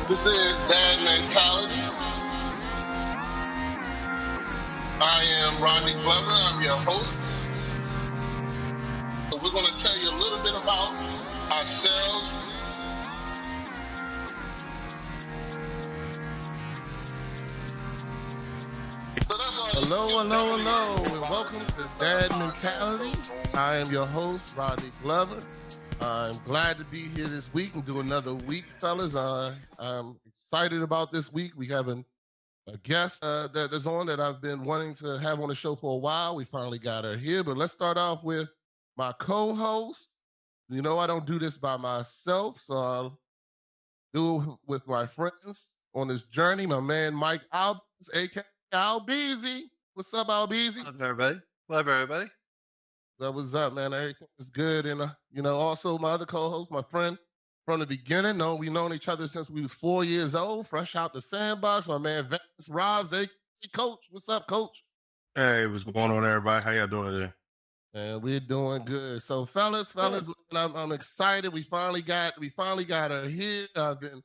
This is Dad Mentality. I am Rodney Glover. I'm your host. So we're going to tell you a little bit about ourselves. Hello, and welcome to Dad Mentality. I am your host, Rodney Glover. I'm glad to be here this week and do another week, fellas. I'm excited about this week. We have a guest that is on that I've been wanting to have on the show for a while. We finally got her here, but let's start off with my co-host. You know, I don't do this by myself, so I'll do it with my friends on this journey. My man, Mike Albers, a.k.a. Albeezy. What's up, Albeezy? What's up, everybody? What's up, everybody? What's up, man? Everything is good. And, also my other co-host, my friend from the beginning. We've known each other since we was 4 years old, fresh out the sandbox. My man, Vance Robs, a.k.a. Coach. What's up, Coach? Hey, what's going on, everybody? How y'all doing today? And we're doing good. So, fellas, I'm excited. We finally got her here. I've been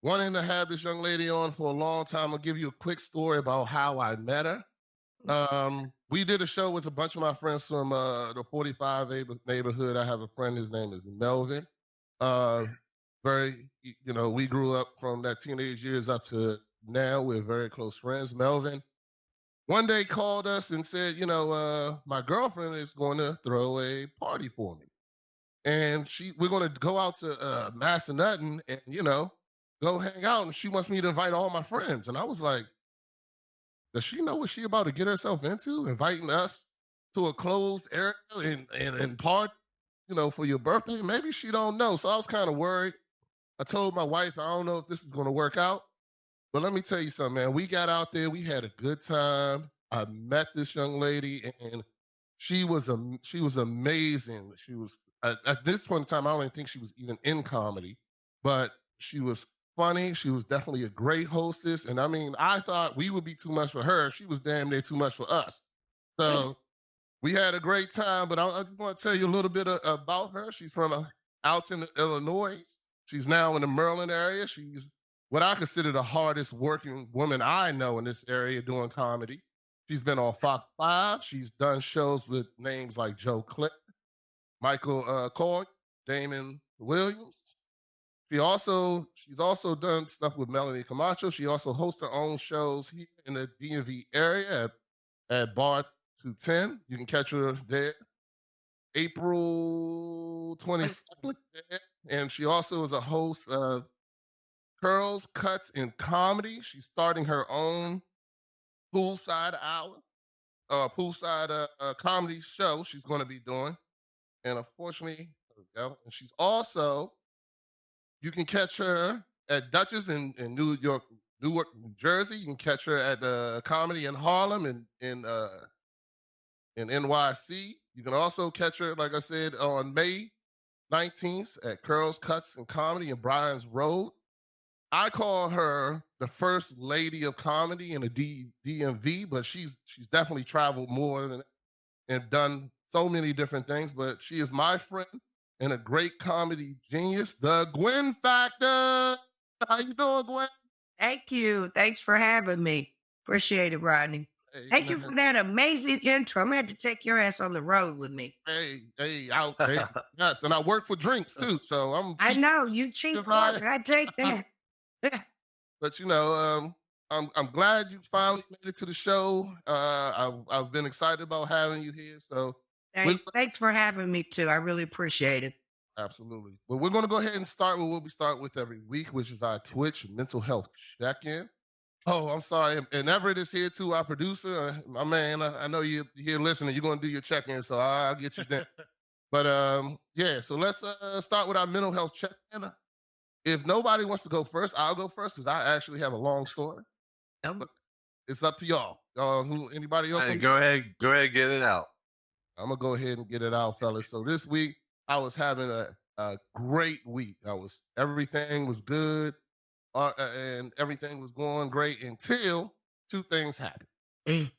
wanting to have this young lady on for a long time. I'll give you a quick story about how I met her. We did a show with a bunch of my friends from the 45 neighborhood. I have a friend, his name is Melvin. We grew up from that teenage years up to now. We're very close friends. Melvin one day called us and said, my girlfriend is going to throw a party for me. And we're going to go out to Massanutten and, go hang out. And she wants me to invite all my friends. And I was like, does she know what she about to get herself into? Inviting us to a closed area and party, for your birthday? Maybe she don't know. So I was kind of worried. I told my wife, I don't know if this is going to work out. But let me tell you something, man. We got out there. We had a good time. I met this young lady, and she was amazing. She was, at this point in time, I don't even think she was even in comedy. But she was funny. She was definitely a great hostess. And I mean, I thought we would be too much for her. She was damn near too much for us. So we had a great time, but I just want to tell you a little bit about her. She's from Alton, Illinois. She's now in the Maryland area. She's what I consider the hardest working woman I know in this area doing comedy. She's been on Fox 5. She's done shows with names like Joe Clip, Michael Coy, Damon Williams. She's also done stuff with Melanie Camacho. She also hosts her own shows here in the DMV area at Bar 210. You can catch her there April 22nd. And she also is a host of Curls, Cuts, and Comedy. She's starting her own poolside comedy show she's going to be doing. And unfortunately, there we go. And she's also, you can catch her at Dutchess in Newark, New Jersey. You can catch her at Comedy in Harlem and in NYC. You can also catch her, like I said, on May 19th at Curls, Cuts, and Comedy in Bryan's Road. I call her the first lady of comedy in the DMV, but she's definitely traveled more than and done so many different things. But she is my friend and a great comedy genius, the Gwynn Factor. How you doing, Gwen? Thank you. Thanks for having me. Appreciate it, Rodney. Thank you for that amazing intro. I'm going to have to take your ass on the road with me. Hey, yes, and I work for drinks too, so I know you cheap. I take that. But I'm glad you finally made it to the show. I've been excited about having you here. So thanks for having me too. I really appreciate it. Absolutely. Well, we're going to go ahead and start with what we start with every week, which is our Twitch mental health check-in. Oh, I'm sorry. And Everett is here too, our producer. My man, I know you're here listening. You're going to do your check-in, so I'll get you there. But so let's start with our mental health check-in. If nobody wants to go first, I'll go first because I actually have a long story. It's up to y'all. Anybody else? Hey, go ahead, get it out. I'm gonna go ahead and get it out, fellas. So this week I was having a great week. Everything was good, and everything was going great until two things happened. And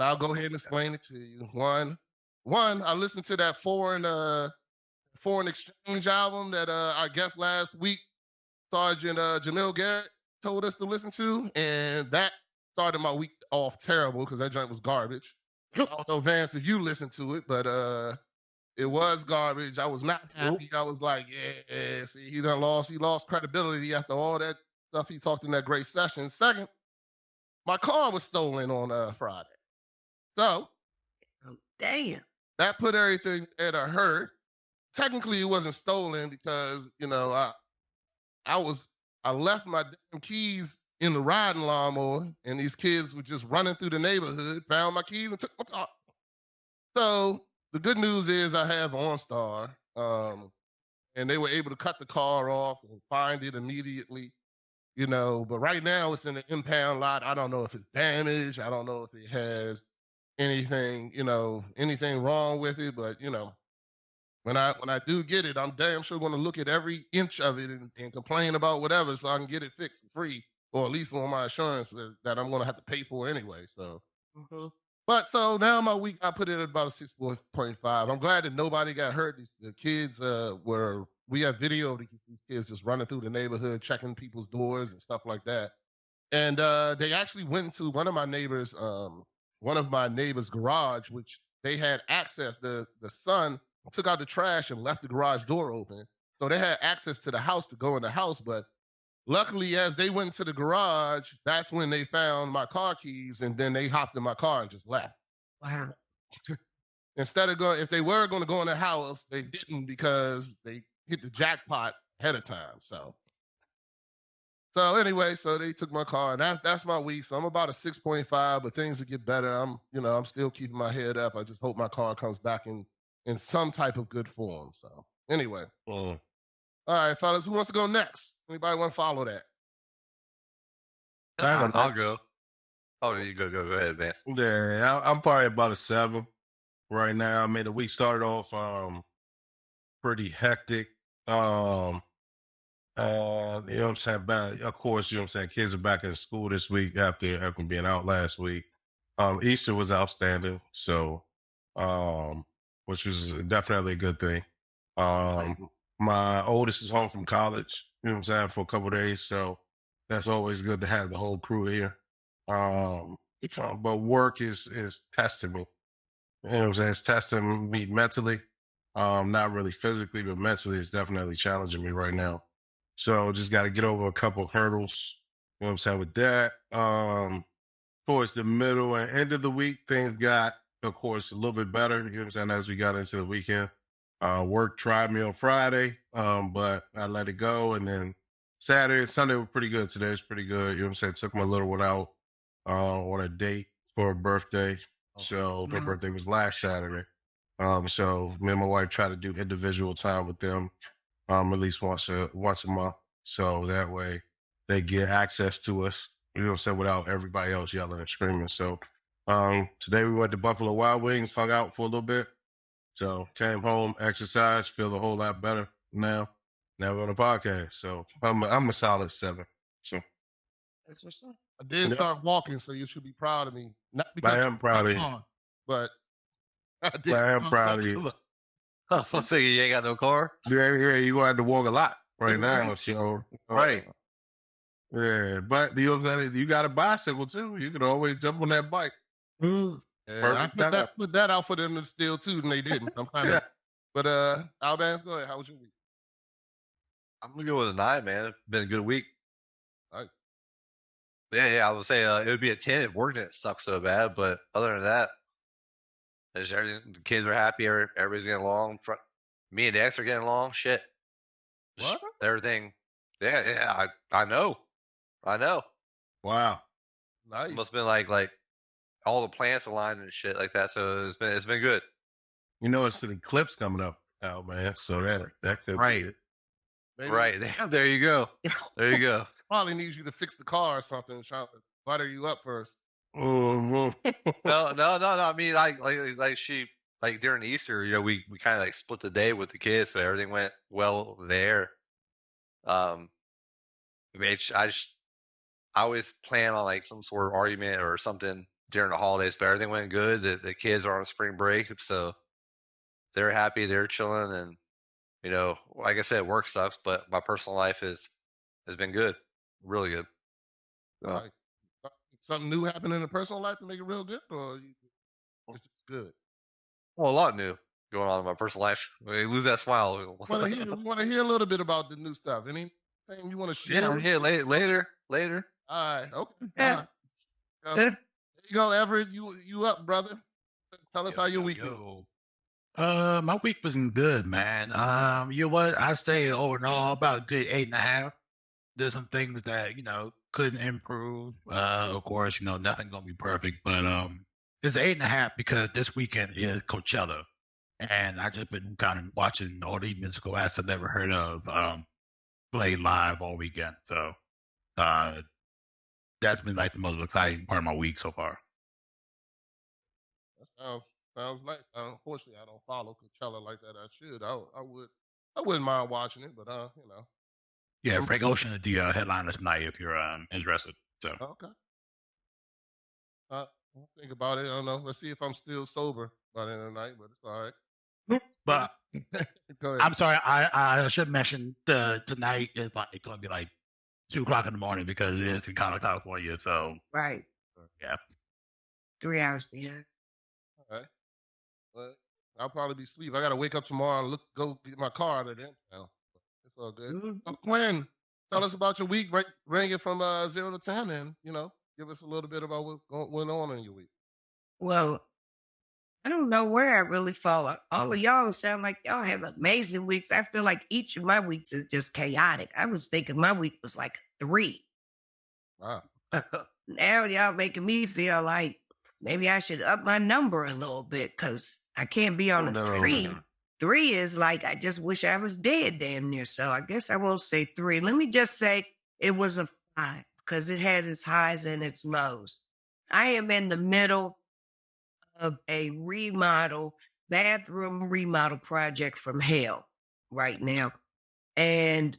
I'll go ahead and explain it to you. One, I listened to that foreign exchange album that our guest last week Sergeant Jamil Garrett told us to listen to, and that started my week off terrible because that joint was garbage. I don't know, Vance, if you listened to it, but it was garbage. I was not happy. I was like, yeah, see, he lost credibility after all that stuff he talked in that great session. Second, my car was stolen on Friday. So, damn. That put everything at a hurt. Technically, it wasn't stolen because, I left my damn keys in the riding lawnmower, and these kids were just running through the neighborhood, found my keys, and took my car. So the good news is I have OnStar, and they were able to cut the car off and find it immediately, But right now it's in an impound lot. I don't know if it's damaged. I don't know if it has anything wrong with it. But, when I do get it, I'm damn sure going to look at every inch of it and complain about whatever so I can get it fixed for free, or at least on my insurance that I'm going to have to pay for anyway. So, But so now my week, I put it at about a 6.5. I'm glad that nobody got hurt. The kids we have video of these kids just running through the neighborhood, checking people's doors and stuff like that. And they actually went into one of my neighbors' garage, which they had access. The son took out the trash and left the garage door open. So they had access to the house to go in the house. But luckily, as they went to the garage, that's when they found my car keys, and then they hopped in my car and just left. Wow. Instead of if they were going to go in the house, they didn't because they hit the jackpot ahead of time. So anyway, so they took my car, and that's my week. So I'm about a 6.5, but things will get better. I'm still keeping my head up. I just hope my car comes back in some type of good form. So anyway. All right, fellas, who wants to go next? Anybody want to follow that? I'll go. Oh, you go ahead, Vance. Yeah, I'm probably about a 7 right now. I mean, the week started off pretty hectic. You know what I'm saying? Of course, you know what I'm saying? Kids are back in school this week after being out last week. Easter was outstanding, so which was definitely a good thing. My oldest is home from college, you know what I'm saying, for a couple of days, so that's always good to have the whole crew here. But work is testing me. You know what I'm saying? It's testing me mentally. Not really physically, but mentally it's definitely challenging me right now. So just got to get over a couple of hurdles, you know what I'm saying, with that. Towards the middle and end of the week, things got, of course, a little bit better, you know what I'm saying, as we got into the weekend. Work tried me on Friday, but I let it go. And then Saturday and Sunday were pretty good. Today was pretty good. You know what I'm saying? Took my little one out on a date for her birthday. So her birthday was last Saturday. So me and my wife try to do individual time with them at least once a month. So that way they get access to us, you know what I'm saying, without everybody else yelling and screaming. So today we went to Buffalo Wild Wings, hung out for a little bit. So came home, exercised, feel a whole lot better now. Now we're on a podcast. So I'm a solid 7. So That's what's up. I did start walking, so you should be proud of me. Not because I am proud of you. But I am proud of you. I was going to say, you ain't got no car? Yeah, you're going to have to walk a lot right now. So, Right. Yeah, but you got a bicycle too. You can always jump on that bike. I put that out for them to steal too, and they didn't. I'm kind of. But Albans, go ahead. How was your week? I'm gonna go with a 9, man. It's been a good week. All right. Yeah. I would say it would be a 10 if work didn't suck so bad, but other than that, the kids are happy. Everybody's getting along. Me and Dex are getting along. Shit. What? Everything. Yeah. I know. Wow. Nice. It must have been like all the plants aligned and shit like that. So it's been good. You know, it's an eclipse coming up out, man. So that could be it. Maybe. Right. There you go. Probably needs you to fix the car or something. Trying to butter you up first. No. I mean, like she, like during Easter, you know, we kind of like split the day with the kids, so everything went well there. I mean, I always plan on like some sort of argument or something during the holidays, but everything went good. The kids are on spring break, so they're happy, they're chilling, and you know, like I said, work sucks, but my personal life is It's been good, really good. Like, something new happened in the personal life to make it real good, or it's just good? Well, a lot new going on in my personal life. We lose that smile. We want to hear a little bit about the new stuff. Anything you want to share? Yeah, later. All right, okay. Yeah. All right. There you go, Everett. You up, brother? Tell us how your week Yo. My week wasn't good, man. You know what? I say overall about a good 8.5. There's some things that, couldn't improve. Of course, nothing gonna be perfect, but it's 8.5 because this weekend is Coachella. And I just been kind of watching all these musical acts I've never heard of play live all weekend. So that's been like the most exciting part of my week so far. That sounds nice. Unfortunately, I don't follow Coachella like that. I should. I wouldn't mind watching it, but Yeah, Frank Ocean is the headliner tonight if you're interested. So okay. I'll think about it. I don't know. Let's see if I'm still sober by the end of the night, but it's all right. But Go ahead. I'm sorry, I should mention tonight is it's going to be like 2:00 in the morning because it is in California. So Right. yeah, 3 hours behind. All right. Well, I'll probably be asleep. I got to wake up tomorrow and go get my car out of there. Now it's all good. So, Gwen, tell us about your week. Rank it from 0 to 10, and give us a little bit about what went on in your week. Well, I don't know where I really fall. All of y'all sound like y'all have amazing weeks. I feel like each of my weeks is just chaotic. I was thinking my week was like 3. Wow. Now y'all making me feel like maybe I should up my number a little bit because I can't be on a 3. 3 is like, I just wish I was dead damn near. So I guess I won't say 3. Let me just say it was a 5 because it had its highs and its lows. I am in the middle of a bathroom remodel project from hell right now. And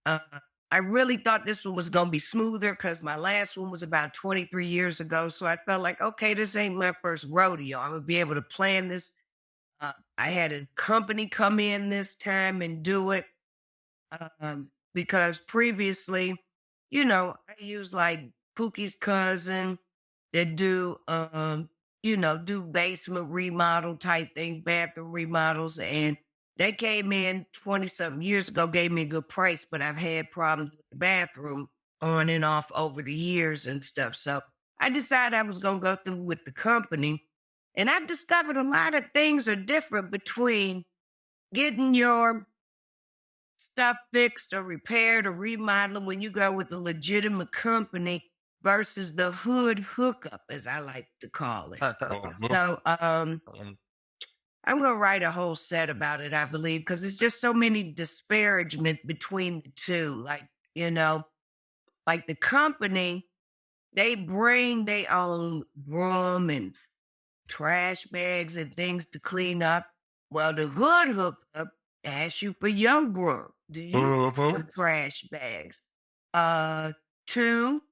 I really thought this one was going to be smoother because my last one was about 23 years ago. So I felt like, okay, this ain't my first rodeo. I'm going to be able to plan this. I had a company come in this time and do it because previously, I used like Pookie's cousin that do basement remodel type things, bathroom remodels. And they came in 20-something years ago, gave me a good price, but I've had problems with the bathroom on and off over the years and stuff. So I decided I was going to go through with the company. And I've discovered a lot of things are different between getting your stuff fixed or repaired or remodeling when you go with a legitimate company versus the hood hookup, as I like to call it. So I'm going to write a whole set about it, I believe, because there's just so many disparagement between the two. Like, like the company, they bring their own broom and trash bags and things to clean up. Well, the hood hookup asks you for your broom. Do you have trash bags? 2,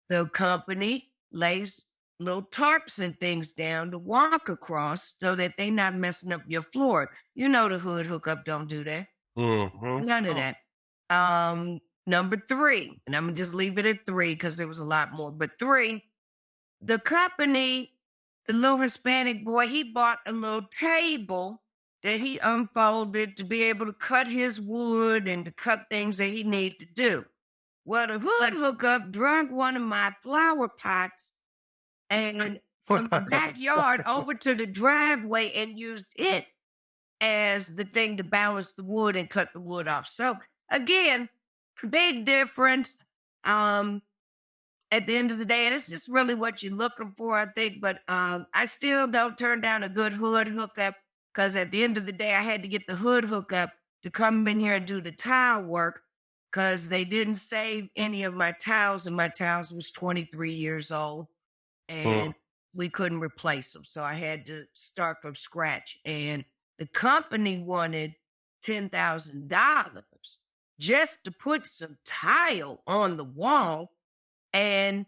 the company lays little tarps and things down to walk across so that they're not messing up your floor. The hood hookup don't do that. None of that. Number 3, and I'm going to just leave it at 3 because there was a lot more. But 3, the company, the little Hispanic boy, he bought a little table that he unfolded to be able to cut his wood and to cut things that he needed to do. Well, the hood hookup drug one of my flower pots and from the backyard over to the driveway and used it as the thing to balance the wood and cut the wood off. So again, big difference. At the end of the day, and it's just really what you're looking for, I think. But I still don't turn down a good hood hookup because at the end of the day, I had to get the hood hookup to come in here and do the tile work because they didn't save any of my tiles, and my tiles was 23 years old, and we couldn't replace them. So I had to start from scratch. And the company wanted $10,000 just to put some tile on the wall and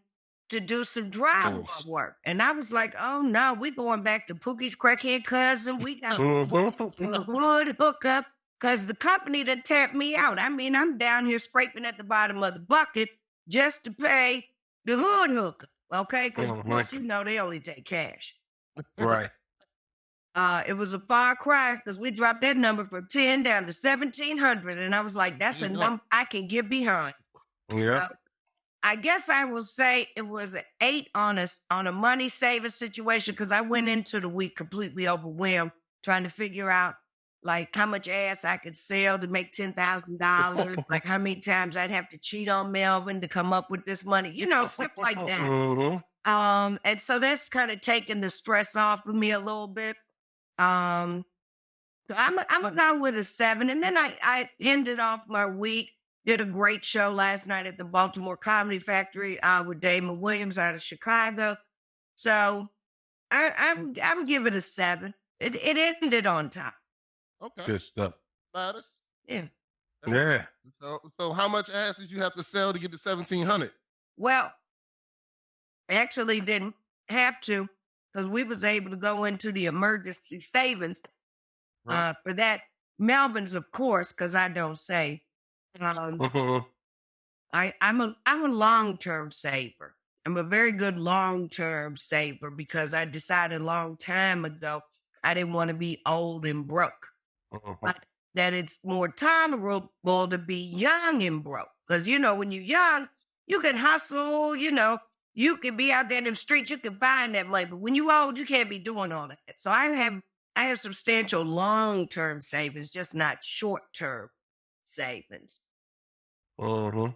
to do some drywall work. And I was like, oh no, we're going back to Pookie's crackhead cousin. We got a wood hookup. because the company that tapped me out. I mean, I'm down here scraping at the bottom of the bucket just to pay the hood hooker. Okay, because of course, you know, they only take cash. Right. It was a far cry because we dropped that number from 10 down to 1,700. And I was like, that's a number I can get behind. Yeah. I guess I will say it was an 8 on a money saving situation because I went into the week completely overwhelmed trying to figure out like how much ass I could sell to make $10,000, like how many times I'd have to cheat on Melvin to come up with this money, you know, stuff like that. Mm-hmm. And so that's kind of taking the stress off of me a little bit. So I'm gonna go with a 7, and then I ended off my week. Did a great show last night at the Baltimore Comedy Factory with Damon Williams out of Chicago. So I'm give it a 7. It ended on time. Okay. Good stuff. Matters. Yeah. Yeah. So how much ass did you have to sell to get to 1,700? Well, I actually didn't have to because we was able to go into the emergency savings for that. Melvin's, of course, because I don't save. Mhm. I'm a long-term saver. I'm a very good long-term saver because I decided a long time ago I didn't want to be old and broke. But that it's more tolerable to be young and broke. Because, you know, when you're young, you can hustle, you know, you can be out there in the streets, you can find that money. But when you're old, you can't be doing all that. So I have substantial long-term savings, just not short-term savings. Mhm.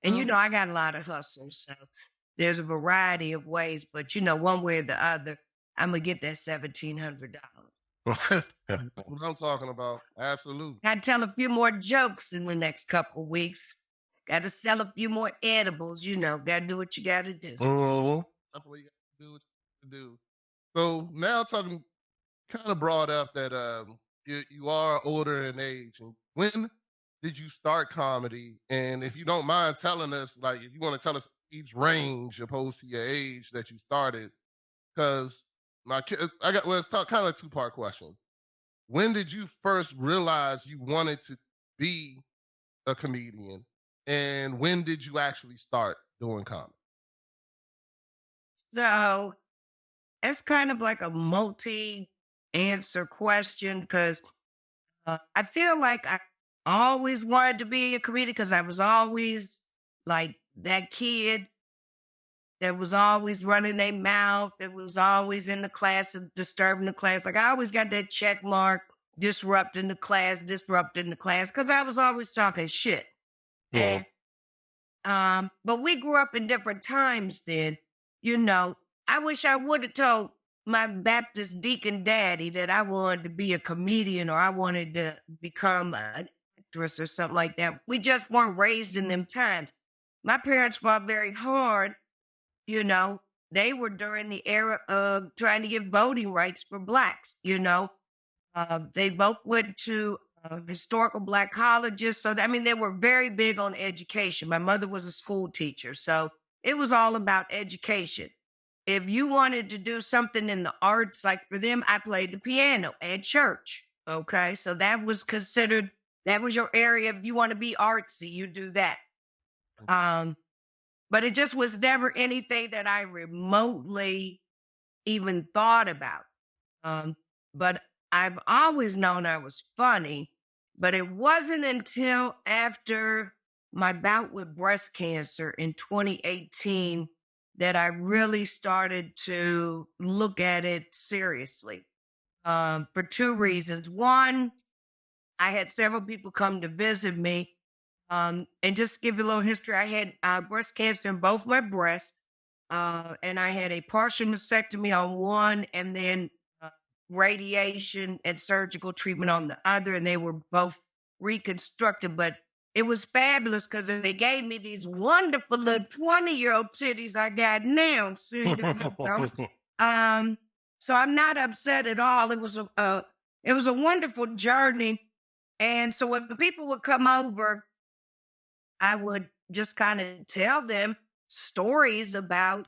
And, you know, I got a lot of hustles. So there's a variety of ways, but, you know, one way or the other, I'm going to get that $1,700. That's what I'm talking about. Absolutely. Got to tell a few more jokes in the next couple of weeks. Got to sell a few more edibles. You know, got to do what you got to do. Mhm. That's what you got to do. What you got to do. So now talking, kind of brought up that you are older in age. And when did you start comedy? And if you don't mind telling us, like, if you want to tell us age range opposed to your age that you started, because it's kind of a 2-part question. When did you first realize you wanted to be a comedian? And when did you actually start doing comedy? So it's kind of like a multi-answer question because I feel like I always wanted to be a comedian because I was always like that kid that was always running their mouth, that was always in the class and disturbing the class. Like I always got that check mark, disrupting the class, because I was always talking shit. Yeah. But we grew up in different times then. You know, I wish I would have told my Baptist deacon daddy that I wanted to be a comedian or I wanted to become an actress or something like that. We just weren't raised in them times. My parents fought very hard. You know, they were during the era of trying to get voting rights for blacks. You know, they both went to historical black colleges. So, I mean, they were very big on education. My mother was a school teacher. So it was all about education. If you wanted to do something in the arts, like for them, I played the piano at church. Okay. So that was considered, that was your area. If you want to be artsy, you do that. But it just was never anything that I remotely even thought about. But I've always known I was funny, but it wasn't until after my bout with breast cancer in 2018 that I really started to look at it seriously for 2 reasons. One, I had several people come to visit me. And just to give you a little history, I had breast cancer in both my breasts, and I had a partial mastectomy on one, and then radiation and surgical treatment on the other, and they were both reconstructed. But it was fabulous because they gave me these wonderful little 20-year-old titties I got now. See, so I'm not upset at all. It was a wonderful journey, and so when the people would come over, I would just kind of tell them stories about,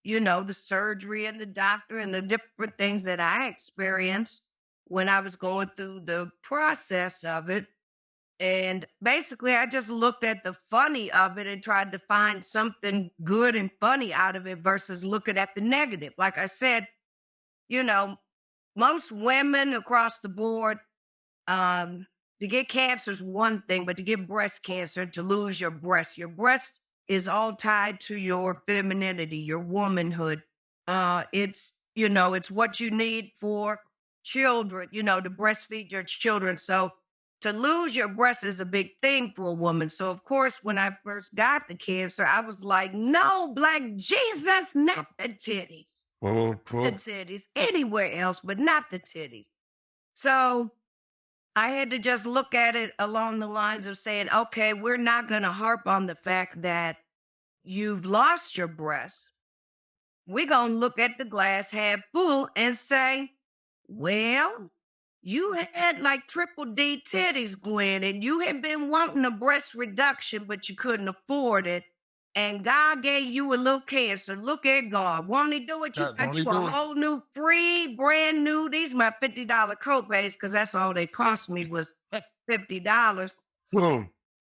you know, the surgery and the doctor and the different things that I experienced when I was going through the process of it. And basically, I just looked at the funny of it and tried to find something good and funny out of it versus looking at the negative. Like I said, you know, most women across the board, to get cancer is one thing, but to get breast cancer, to lose your breast is all tied to your femininity, your womanhood. It's, it's what you need for children, to breastfeed your children. So to lose your breast is a big thing for a woman. So of course, when I first got the cancer, I was like, no, Black Jesus, not the titties. The titties, anywhere else, but not the titties. So I had to just look at it along the lines of saying, okay, we're not going to harp on the fact that you've lost your breast. We're going to look at the glass half full and say, well, you had like triple D titties, Gwen, and you had been wanting a breast reduction, but you couldn't afford it. And God gave you a little cancer. Look at God. Won't he do it? You got you a whole new, free, brand new. These my $50 copays, because that's all they cost me was $50.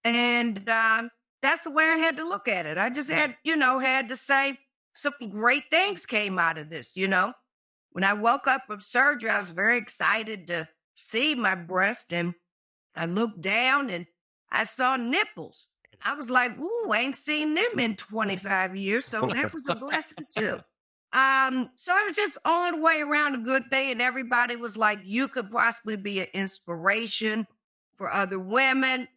And that's the way I had to look at it. I just had to say some great things came out of this, When I woke up from surgery, I was very excited to see my breast, and I looked down and I saw nipples. I was like, ooh, I ain't seen them in 25 years. So that was a blessing too. So it was just all the way around a good thing. And everybody was like, you could possibly be an inspiration for other women.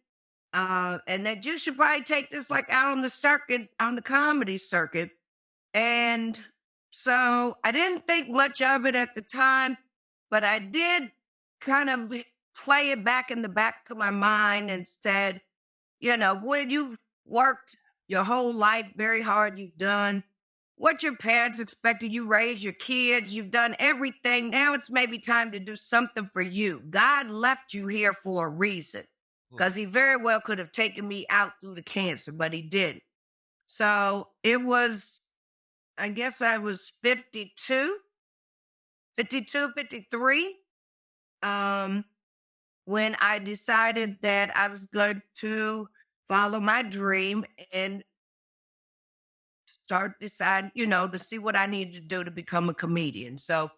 And that you should probably take this like out on the circuit, on the comedy circuit. And so I didn't think much of it at the time, but I did kind of play it back in the back of my mind and said, when you've worked your whole life very hard, you've done what your parents expected, you raised your kids, you've done everything. Now it's maybe time to do something for you. God left you here for a reason, because he very well could have taken me out through the cancer, but he didn't. So it was, I guess I was 52, 53. When I decided that I was going to follow my dream and start deciding, to see what I needed to do to become a comedian. So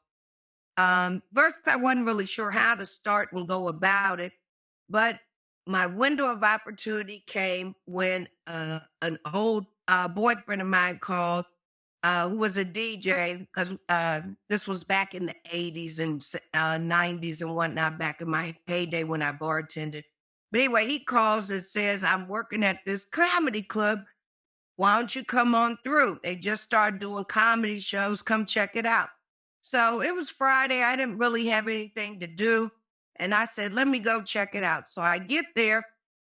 first, I wasn't really sure how to start and go about it, but my window of opportunity came when an old boyfriend of mine called, who was a DJ, because this was back in the 80s and 90s and whatnot, back in my heyday when I bartended. But anyway, he calls and says, I'm working at this comedy club. Why don't you come on through? They just started doing comedy shows. Come check it out. So it was Friday. I didn't really have anything to do. And I said, let me go check it out. So I get there,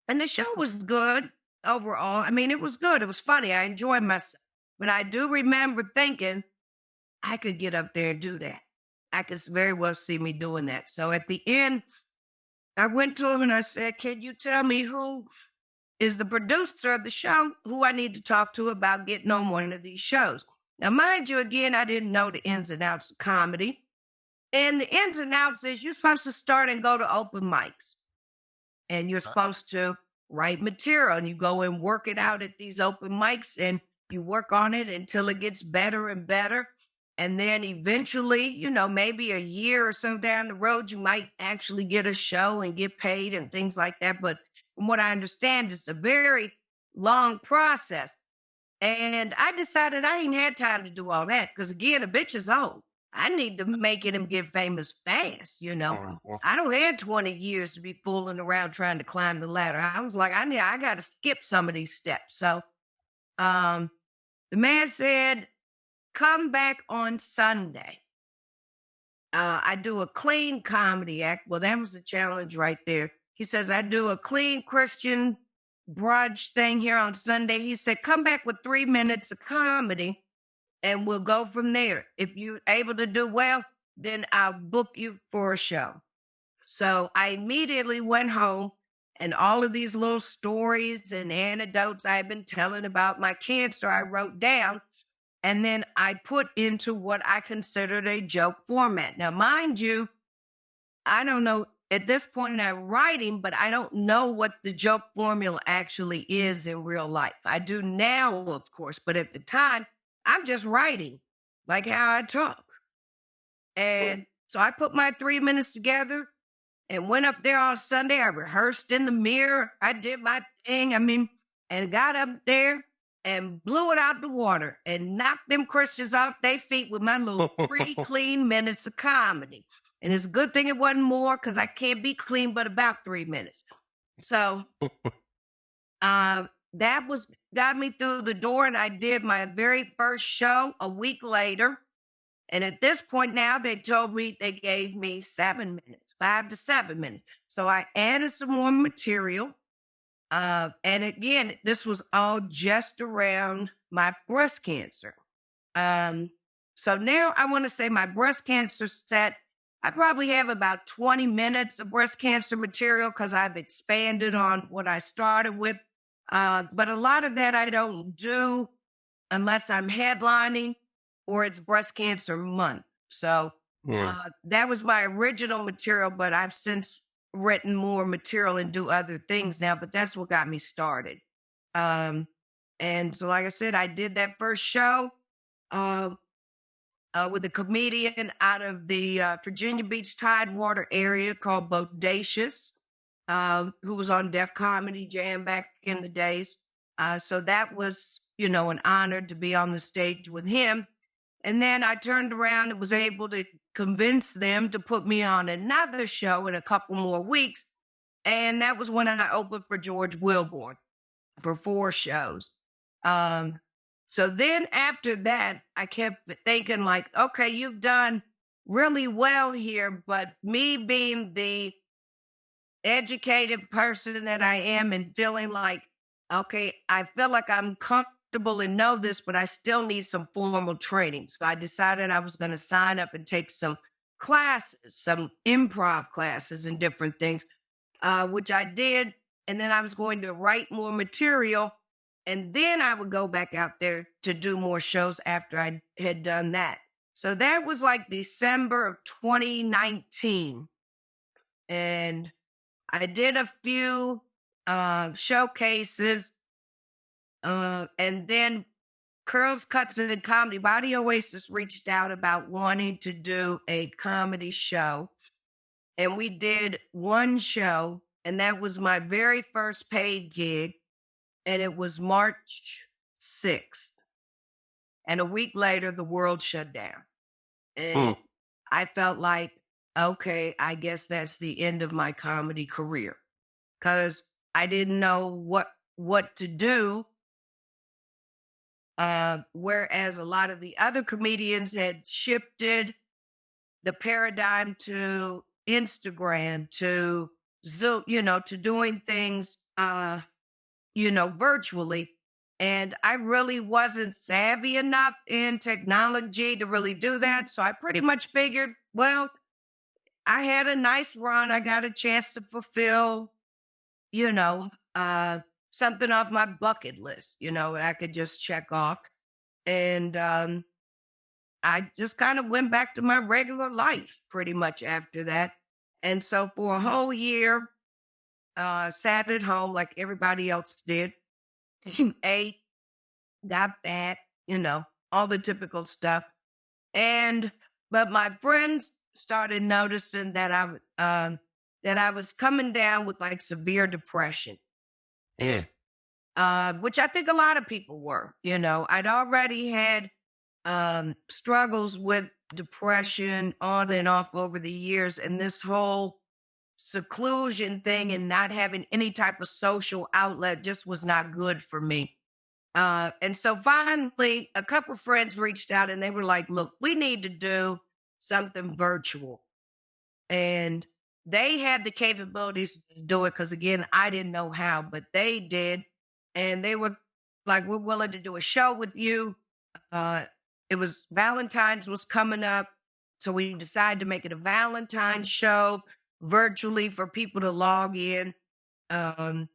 and the show was good overall. I mean, it was good. It was funny. I enjoyed myself. But I do remember thinking, I could get up there and do that. I could very well see me doing that. So at the end, I went to him and I said, can you tell me who is the producer of the show, who I need to talk to about getting on one of these shows? Now, mind you, again, I didn't know the ins and outs of comedy. And the ins and outs is you're supposed to start and go to open mics. And you're supposed to write material, and you go and work it out at these open mics, and you work on it until it gets better and better. And then eventually, maybe a year or so down the road, you might actually get a show and get paid and things like that. But from what I understand, it's a very long process. And I decided I ain't had time to do all that, because again, a bitch is old. I need to make it and get famous fast, I don't have 20 years to be fooling around trying to climb the ladder. I was like, I got to skip some of these steps. So the man said, come back on Sunday. I do a clean comedy act. Well, that was a challenge right there. He says, I do a clean Christian brunch thing here on Sunday. He said, come back with 3 minutes of comedy and we'll go from there. If you're able to do well, then I'll book you for a show. So I immediately went home, and all of these little stories and anecdotes I've been telling about my cancer, I wrote down, and then I put into what I considered a joke format. Now, mind you, I don't know. At this point, I'm writing, but I don't know what the joke formula actually is in real life. I do now, of course, but at the time, I'm just writing, like how I talk. And so I put my 3 minutes together and went up there on Sunday. I rehearsed in the mirror. I did my thing. And got up there and blew it out the water and knocked them Christians off their feet with my little 3 clean minutes of comedy. And it's a good thing it wasn't more because I can't be clean but about 3 minutes. So that got me through the door, and I did my very first show a week later. And at this point now, they gave me 7 minutes, 5 to 7 minutes. So I added some more material. And again, this was all just around my breast cancer. So now I want to say my breast cancer set, I probably have about 20 minutes of breast cancer material because I've expanded on what I started with. But a lot of that I don't do unless I'm headlining or it's breast cancer month. So that was my original material, but I've since written more material and do other things now, but that's what got me started. And so, like I said, I did that first show with a comedian out of the Virginia Beach Tidewater area called Bodacious, who was on Def Comedy Jam back in the days. So that was, an honor to be on the stage with him. And then I turned around and was able to convince them to put me on another show in a couple more weeks. And that was when I opened for George Wilborn for 4 shows. So then after that, I kept thinking like, okay, you've done really well here, but me being the educated person that I am and feeling like, okay, I feel like I'm comfortable and know this, but I still need some formal training. So I decided I was going to sign up and take some classes, some improv classes and different things, which I did. And then I was going to write more material. And then I would go back out there to do more shows after I had done that. So that was like December of 2019. And I did a few showcases. And then Curls, Cuts, and Comedy Body Oasis reached out about wanting to do a comedy show. And we did one show, and that was my very first paid gig. And it was March 6th. And a week later, the world shut down. And I felt like, okay, I guess that's the end of my comedy career. Because I didn't know what to do. Whereas a lot of the other comedians had shifted the paradigm to Instagram, to Zoom, to doing things, virtually. And I really wasn't savvy enough in technology to really do that. So I pretty much figured, well, I had a nice run. I got a chance to fulfill, something off my bucket list, I could just check off. And I just kind of went back to my regular life pretty much after that. And so for a whole year, sat at home like everybody else did, ate, got fat, all the typical stuff. But my friends started noticing that I was coming down with like severe depression. Which I think a lot of people were, I'd already had struggles with depression on and off over the years. And this whole seclusion thing and not having any type of social outlet just was not good for me. And so finally, a couple of friends reached out and they were like, look, we need to do something virtual. And they had the capabilities to do it because, again, I didn't know how, but they did. And they were like, we're willing to do a show with you. It was Valentine's was coming up. So we decided to make it a Valentine's show virtually for people to log in. And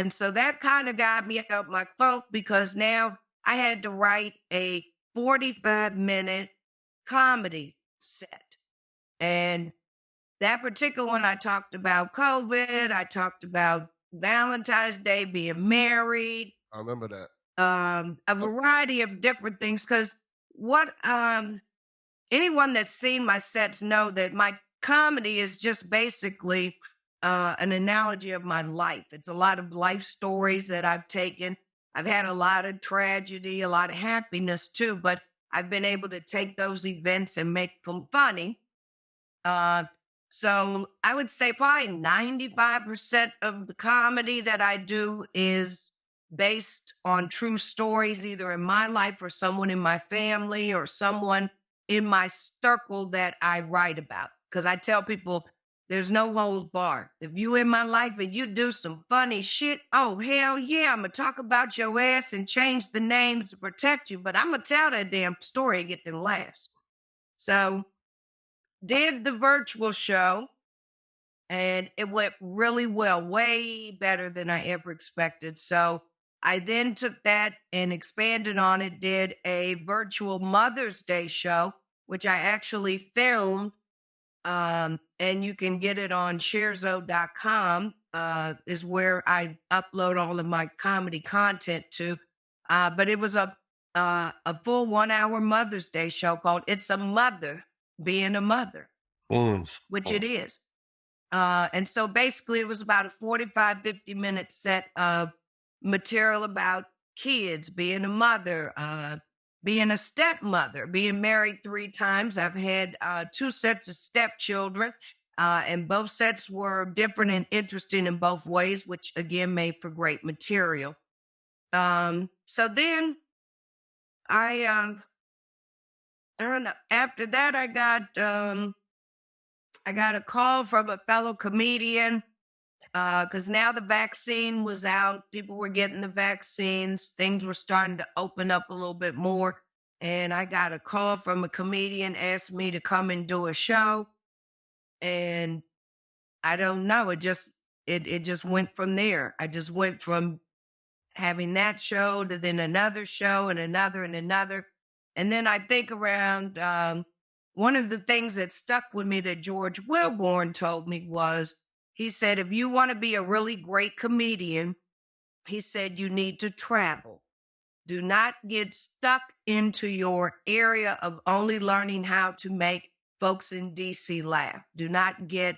so that kind of got me out my funk because now I had to write a 45-minute comedy set. And that particular one, I talked about COVID. I talked about Valentine's Day, being married, I remember that. a variety of different things. Because what anyone that's seen my sets know that my comedy is just basically an analogy of my life. It's a lot of life stories that I've taken. I've had a lot of tragedy, a lot of happiness too, but I've been able to take those events and make them funny. So I would say probably 95% of the comedy that I do is based on true stories, either in my life or someone in my family or someone in my circle that I write about. Because I tell people there's no holds bar. If you in my life and you do some funny shit, oh, hell yeah, I'm going to talk about your ass and change the names to protect you. But I'm going to tell that damn story and get them laughs. So did the virtual show, and it went really well, way better than I ever expected. So I then took that and expanded on it, did a virtual Mother's Day show, which I actually filmed, and you can get it on sharezo.com, is where I upload all of my comedy content to. But it was a full 1 hour Mother's Day show called It's a Mother Being a Mother, which it is. And so basically it was about a 45, 50-minute set of material about kids, being a mother, being a stepmother, being married 3 times. I've had 2 sets of stepchildren, and both sets were different and interesting in both ways, which again made for great material. So then I don't know. After that, I got a call from a fellow comedian, because now the vaccine was out. People were getting the vaccines. Things were starting to open up a little bit more. And I got a call from a comedian, asked me to come and do a show. And I don't know. It just went from there. I just went from having that show to then another show and another and another. And then I think around one of the things that stuck with me that George Wilborn told me was, he said, if you want to be a really great comedian, he said, you need to travel. Do not get stuck into your area of only learning how to make folks in DC laugh. Do not get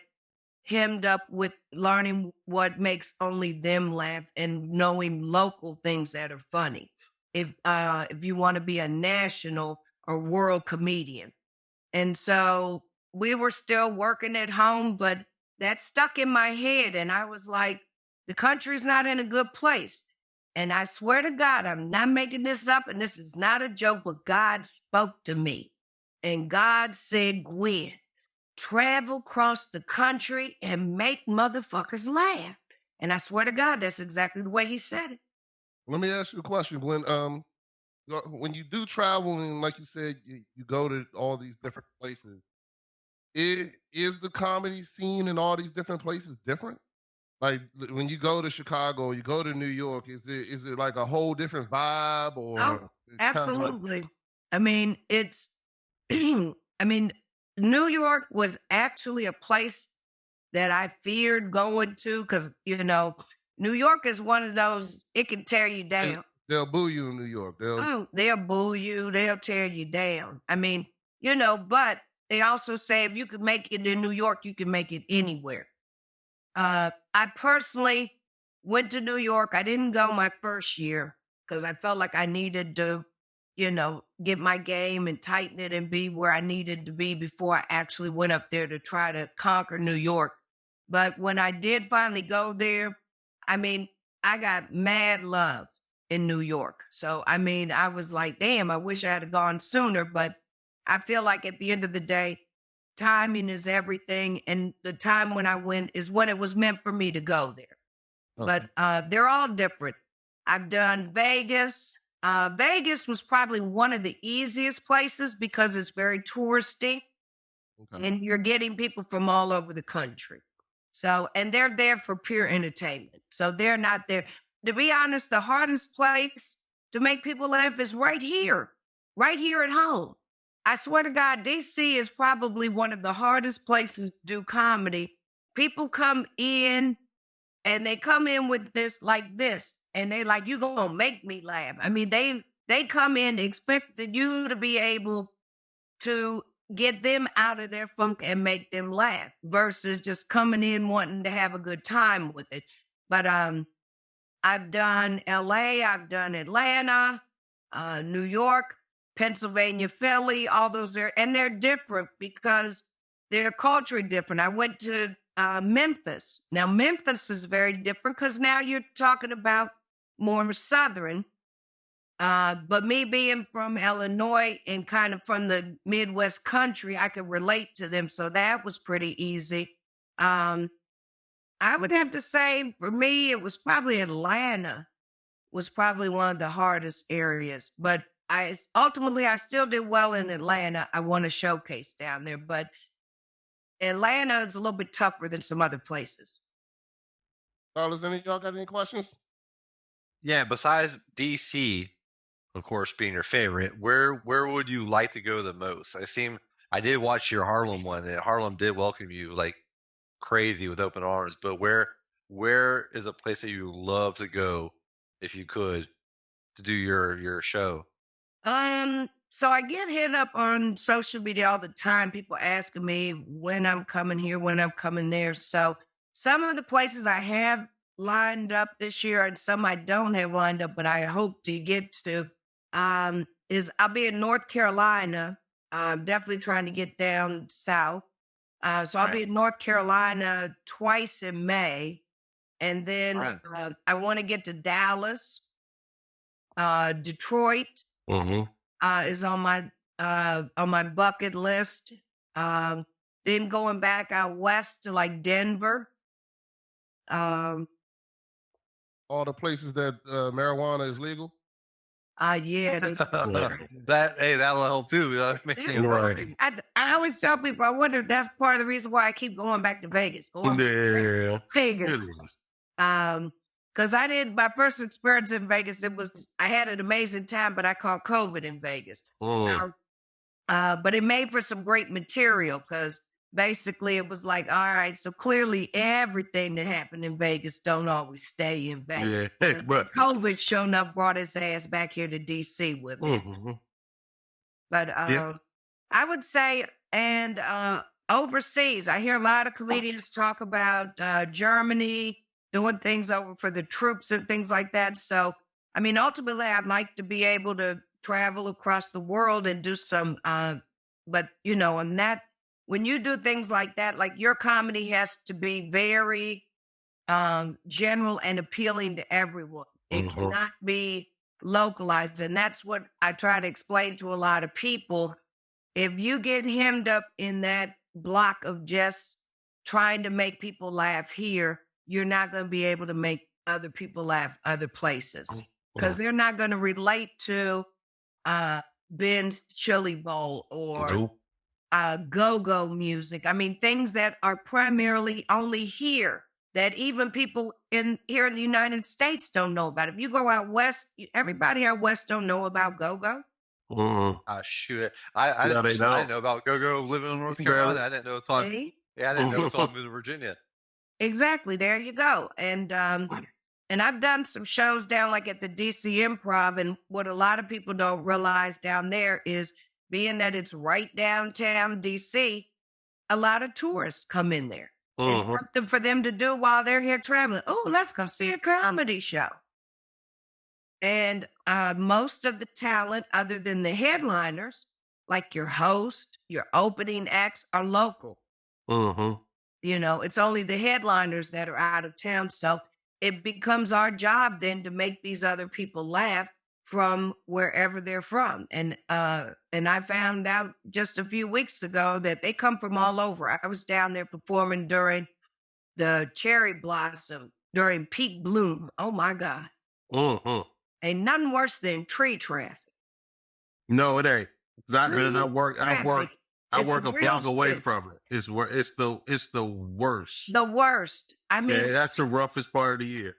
hemmed up with learning what makes only them laugh and knowing local things that are funny. If you want to be a national or world comedian. And so we were still working at home, but that stuck in my head. And I was like, the country's not in a good place. And I swear to God, I'm not making this up. And this is not a joke, but God spoke to me. And God said, Gwynn, travel across the country and make motherfuckers laugh. And I swear to God, that's exactly the way he said it. Let me ask you a question, Gwen. When you do travel and like you said, you go to all these different places, is the comedy scene in all these different places different? Like when you go to Chicago, you go to New York, is it like a whole different vibe or? Oh, absolutely. I mean, I mean, New York was actually a place that I feared going to because, New York is one of those, it can tear you down. They'll boo you in New York. They'll boo you. They'll tear you down. I mean, but they also say if you can make it in New York, you can make it anywhere. I personally went to New York. I didn't go my first year because I felt like I needed to, get my game and tighten it and be where I needed to be before I actually went up there to try to conquer New York. But when I did finally go there, I mean, I got mad love in New York. So, I mean, I was like, damn, I wish I had gone sooner. But I feel like at the end of the day, timing is everything. And the time when I went is when it was meant for me to go there. Okay. But they're all different. I've done Vegas. Vegas was probably one of the easiest places because it's very touristy. Okay. And you're getting people from all over the country. So, and they're there for pure entertainment. So they're not there. To be honest, the hardest place to make people laugh is right here at home. I swear to God, DC is probably one of the hardest places to do comedy. People come in and they come in with this like this, and they like, you gonna make me laugh. I mean, they come in expecting you to be able to get them out of their funk and make them laugh versus just coming in wanting to have a good time with it. But I've done LA, I've done Atlanta, New York, Pennsylvania, Philly, all those there, and they're different because their culture is different. I went to Memphis. Now, Memphis is very different because now you're talking about more Southern. But me being from Illinois and kind of from the Midwest country, I could relate to them. So that was pretty easy. I would have to say for me, it was probably Atlanta was probably one of the hardest areas. But ultimately, I still did well in Atlanta. I won a showcase down there. But Atlanta is a little bit tougher than some other places. Fellas, any y'all got any questions? Yeah, besides DC, of course, being your favorite, where would you like to go the most? I did watch your Harlem one, and Harlem did welcome you like crazy with open arms. But where is a place that you love to go if you could to do your show? So I get hit up on social media all the time. People asking me when I'm coming here, when I'm coming there. So some of the places I have lined up this year and some I don't have lined up, but I hope to get to, is I'll be in North Carolina. I'm definitely trying to get down south. So I'll be in North Carolina twice in May. And then I want to get to Dallas, Detroit. Is on my bucket list. Then going back out west to like Denver. All the places that marijuana is legal. Yeah. That'll help too. Makes it right. I always tell people, I wonder if that's part of the reason why I keep going back to Vegas. Vegas. Because my first experience in Vegas, I had an amazing time, but I caught COVID in Vegas. But it made for some great material because basically it was like, all right, so clearly everything that happened in Vegas don't always stay in Vegas. Yeah, but COVID showing up brought his ass back here to DC with me. But I would say, and overseas, I hear a lot of comedians talk about Germany, doing things over for the troops and things like that. So, I mean, ultimately, I'd like to be able to travel across the world and do some, but, and that, when you do things like that, like your comedy has to be very general and appealing to everyone. It cannot be localized. And that's what I try to explain to a lot of people. If you get hemmed up in that block of just trying to make people laugh here, you're not going to be able to make other people laugh other places because they're not going to relate to Ben's Chili Bowl or go-go music. I mean, things that are primarily only here that even people here in the United States don't know about. If you go out west, everybody out west don't know about go-go. Shoot. I didn't know about go-go living in North Carolina. I didn't know I didn't know until I moved to Virginia. Exactly. There you go. And I've done some shows down like at the DC Improv. And what a lot of people don't realize down there is being that it's right downtown DC, a lot of tourists come in there. And something for them to do while they're here traveling. Oh, let's go see a comedy show. And most of the talent, other than the headliners, like your host, your opening acts, are local. It's only the headliners that are out of town. So it becomes our job then to make these other people laugh from wherever they're from. And I found out just a few weeks ago that they come from all over. I was down there performing during the cherry blossom, during peak bloom. Oh my God. Ain't nothing worse than tree traffic. No, it ain't. I work a block away from it. It's the worst. The worst. I mean, that's the roughest part of the year.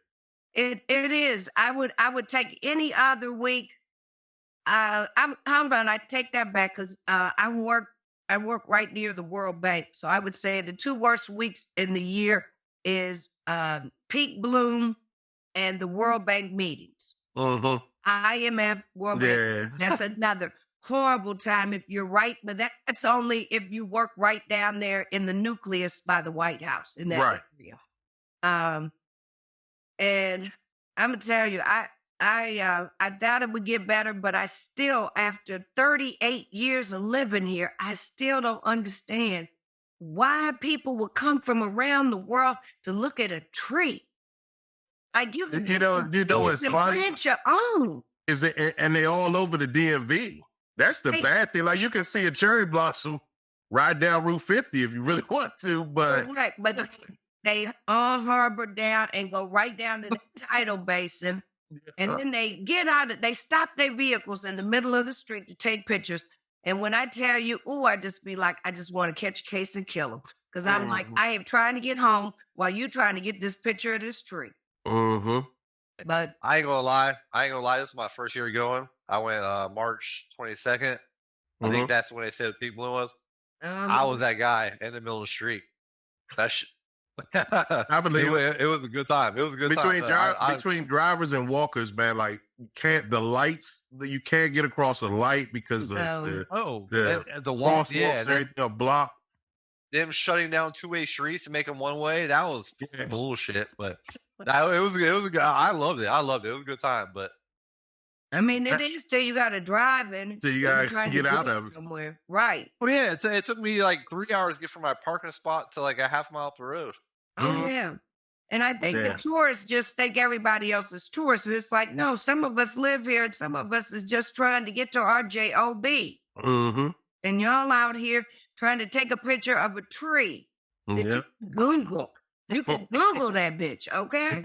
It is. I would take any other week I'm hold on. I take that back because I work right near the World Bank, so I would say the 2 worst weeks in the year is peak bloom and the World Bank meetings. Mm-hmm. IMF, World Bank. Yeah. That's another horrible time if you're right, but that's only if you work right down there in the nucleus by the White House in that Right. area. And I'm gonna tell you, I thought it would get better, but I still, after 38 years of living here, I still don't understand why people would come from around the world to look at a tree. Like you know what's funny? Plant your own. Is it, and they all over the DMV. That's the bad thing. Like you can see a cherry blossom right down Route 50 if you really want to, but right, but they all harbor down and go right down to the tidal basin. And then they get out of, they stop their vehicles in the middle of the street to take pictures. And when I tell you, I just be like, I just want to catch a case and kill them. Because I'm like, I am trying to get home while you trying to get this picture of this tree. Mm-hmm. But I ain't gonna lie. This is my first year going. I went March 22nd. I think that's when they said peak bloom was. I was that guy in the middle of the street. I believe it was a good time. It was a good time. Between drivers and walkers, man, like the lights, you can't get across the light because the walls, everything are blocked. Them shutting down 2-way streets to make them 1-way, that was bullshit. But it was good. I loved it. It was a good time. But I mean, it is till you got to drive in. So you got to get out of it somewhere, right? Well, yeah, it took me like 3 hours to get from my parking spot to like a half mile up the road. Oh yeah, and I think the tourists just think everybody else is tourists. It's like, no, some of us live here, and some of us is just trying to get to our job. Mm-hmm. And y'all out here trying to take a picture of a tree. Yeah. Google. You can Google that bitch, okay?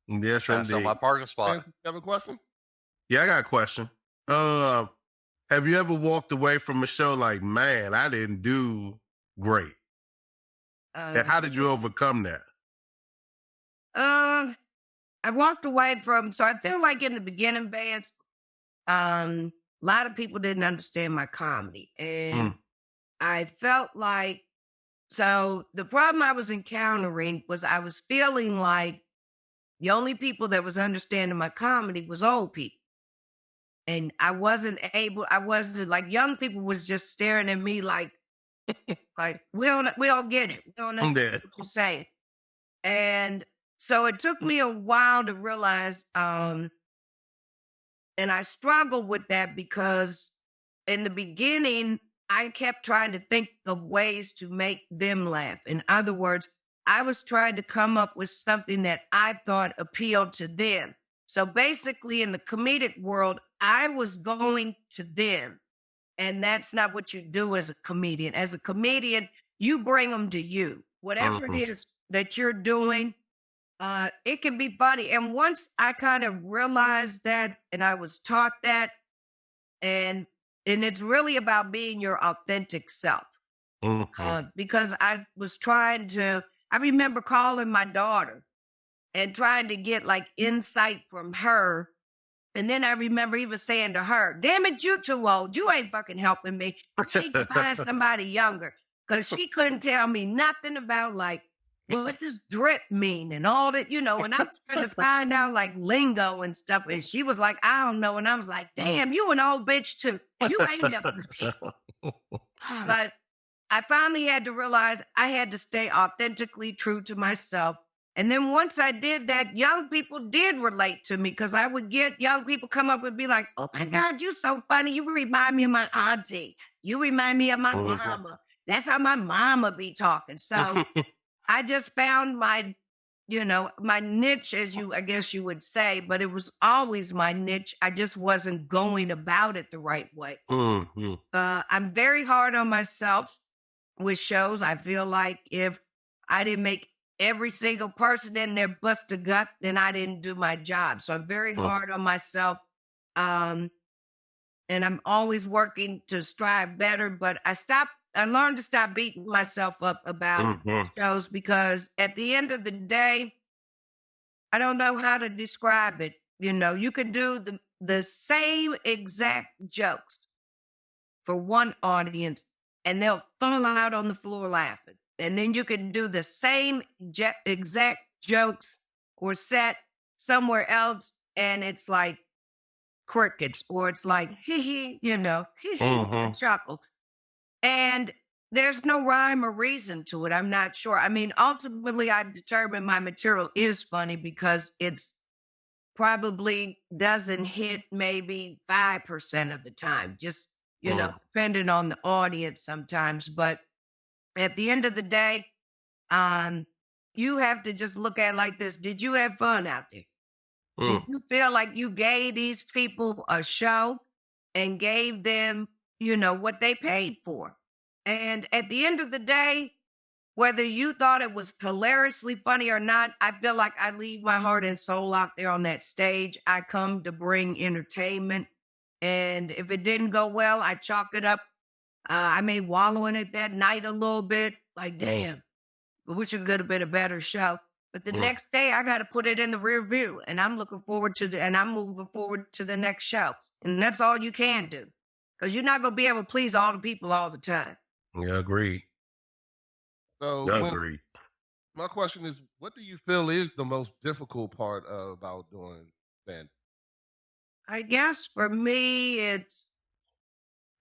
Yes, indeed. On my parking spot. You have a question? Yeah, I got a question. Have you ever walked away from a show like, man, I didn't do great? And how did you overcome that? I walked away from, so I feel like in the beginning, Vance, a lot of people didn't understand my comedy. And I felt like, so the problem I was encountering was I was feeling like the only people that was understanding my comedy was old people. And I wasn't like, young people was just staring at me like we don't get it. We don't know what you're saying. And so it took me a while to realize, and I struggled with that because in the beginning, I kept trying to think of ways to make them laugh. In other words, I was trying to come up with something that I thought appealed to them. So basically in the comedic world, I was going to them. And that's not what you do as a comedian. As a comedian, you bring them to you. Whatever it is that you're doing, it can be funny. And once I kind of realized that, and I was taught that, and it's really about being your authentic self. Because I was I remember calling my daughter and trying to get like insight from her. And then I remember even saying to her, damn it, you too old. You ain't fucking helping me. I need to find somebody younger. Because she couldn't tell me nothing about like, what does drip mean and all that, and I was trying to find out like lingo and stuff. And she was like, I don't know. And I was like, damn, you an old bitch too. You ain't never. But I finally had to realize I had to stay authentically true to myself. And then once I did that, young people did relate to me because I would get young people come up and be like, oh my God, you so funny. You remind me of my auntie. You remind me of my mama. That's how my mama be talking. So I just found my niche, I guess you would say, but it was always my niche. I just wasn't going about it the right way. I'm very hard on myself with shows. I feel like if I didn't make every single person in there bust a gut, then I didn't do my job. So I'm very hard on myself. And I'm always working to strive better, but I learned to stop beating myself up about shows because at the end of the day, I don't know how to describe it. You can do the same exact jokes for one audience and they'll fall out on the floor laughing. And then you can do the same exact jokes or set somewhere else and it's like crickets or it's like, hee hee, hee hee, chuckle. And there's no rhyme or reason to it. I'm not sure. I mean, ultimately, I've determined my material is funny because it's probably doesn't hit maybe 5% of the time, just, depending on the audience sometimes. But at the end of the day, you have to just look at it like this. Did you have fun out there? Did you feel like you gave these people a show and gave them, what they paid for? And at the end of the day, whether you thought it was hilariously funny or not, I feel like I leave my heart and soul out there on that stage. I come to bring entertainment. And if it didn't go well, I chalk it up. I may wallow in it that night a little bit, like, damn, I wish it could have been a better show. But the next day, I got to put it in the rear view. And I'm looking forward to and I'm moving forward to the next show. And that's all you can do. Because you're not going to be able to please all the people all the time. Yeah, agreed. So Agreed. my question is, what do you feel is the most difficult part about doing stand? I guess for me, it's,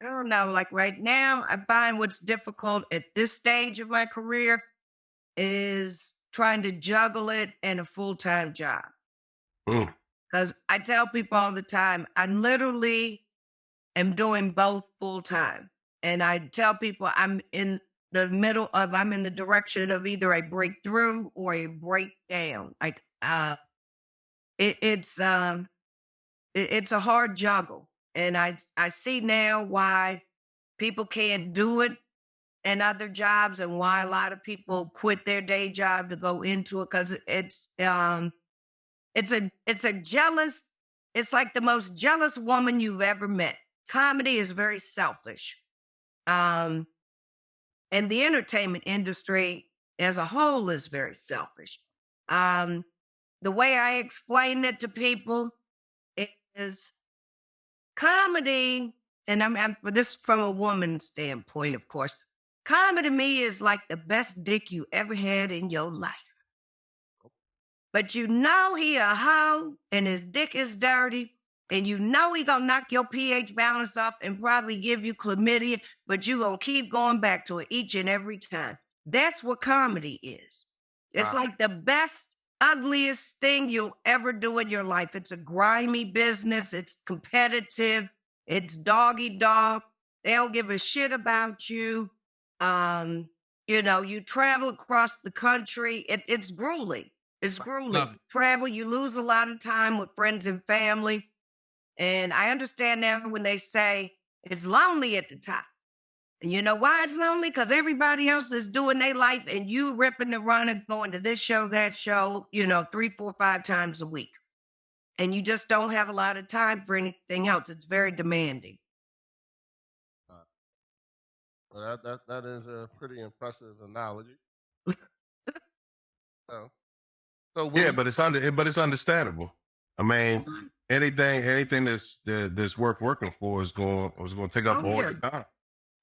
I don't know, like right now, I find what's difficult at this stage of my career is trying to juggle it in a full-time job. Because I tell people all the time, I literally am doing both full-time. And I tell people I'm in the direction of either a breakthrough or a breakdown. Like, it's a hard juggle. And I see now why people can't do it in other jobs and why a lot of people quit their day job to go into it. Cause it's like the most jealous woman you've ever met. Comedy is very selfish. And the entertainment industry as a whole is very selfish. The way I explain it to people is comedy, and this is from a woman's standpoint, of course. Comedy to me is like the best dick you ever had in your life. But he a hoe and his dick is dirty. And he gonna knock your pH balance up and probably give you chlamydia, but you gonna keep going back to it each and every time. That's what comedy is. It's like the best, ugliest thing you'll ever do in your life. It's a grimy business. It's competitive. It's doggy dog. They don't give a shit about you. You travel across the country. It's grueling. It's grueling. You travel, you lose a lot of time with friends and family. And I understand now when they say it's lonely at the top. And you know why it's lonely? Because everybody else is doing their life and you ripping and running, going to this show, that show, 3, 4, 5 times a week. And you just don't have a lot of time for anything else. It's very demanding. Well, that is a pretty impressive analogy. But it's understandable. I mean, anything that's worth working for is going to take up all your time.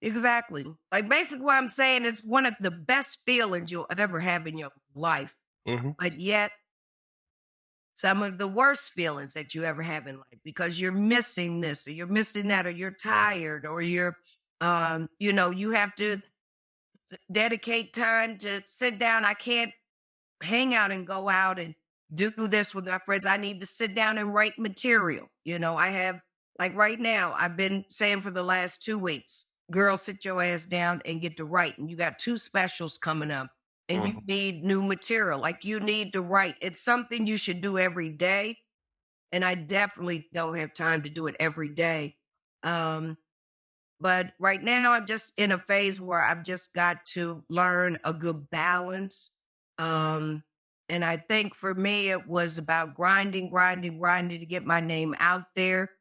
Exactly. Like basically what I'm saying is one of the best feelings you'll ever have in your life. But yet some of the worst feelings that you ever have in life because you're missing this or you're missing that or you're tired or you're, you have to dedicate time to sit down. I can't hang out and go out and do this with my friends. I need to sit down and write material. I have, like right now, I've been saying for the last 2 weeks, girl, sit your ass down and get to writing. You got 2 specials coming up and you need new material. Like you need to write. It's something you should do every day. And I definitely don't have time to do it every day. But right now I'm just in a phase where I've just got to learn a good balance. And I think for me, it was about grinding to get my name out there.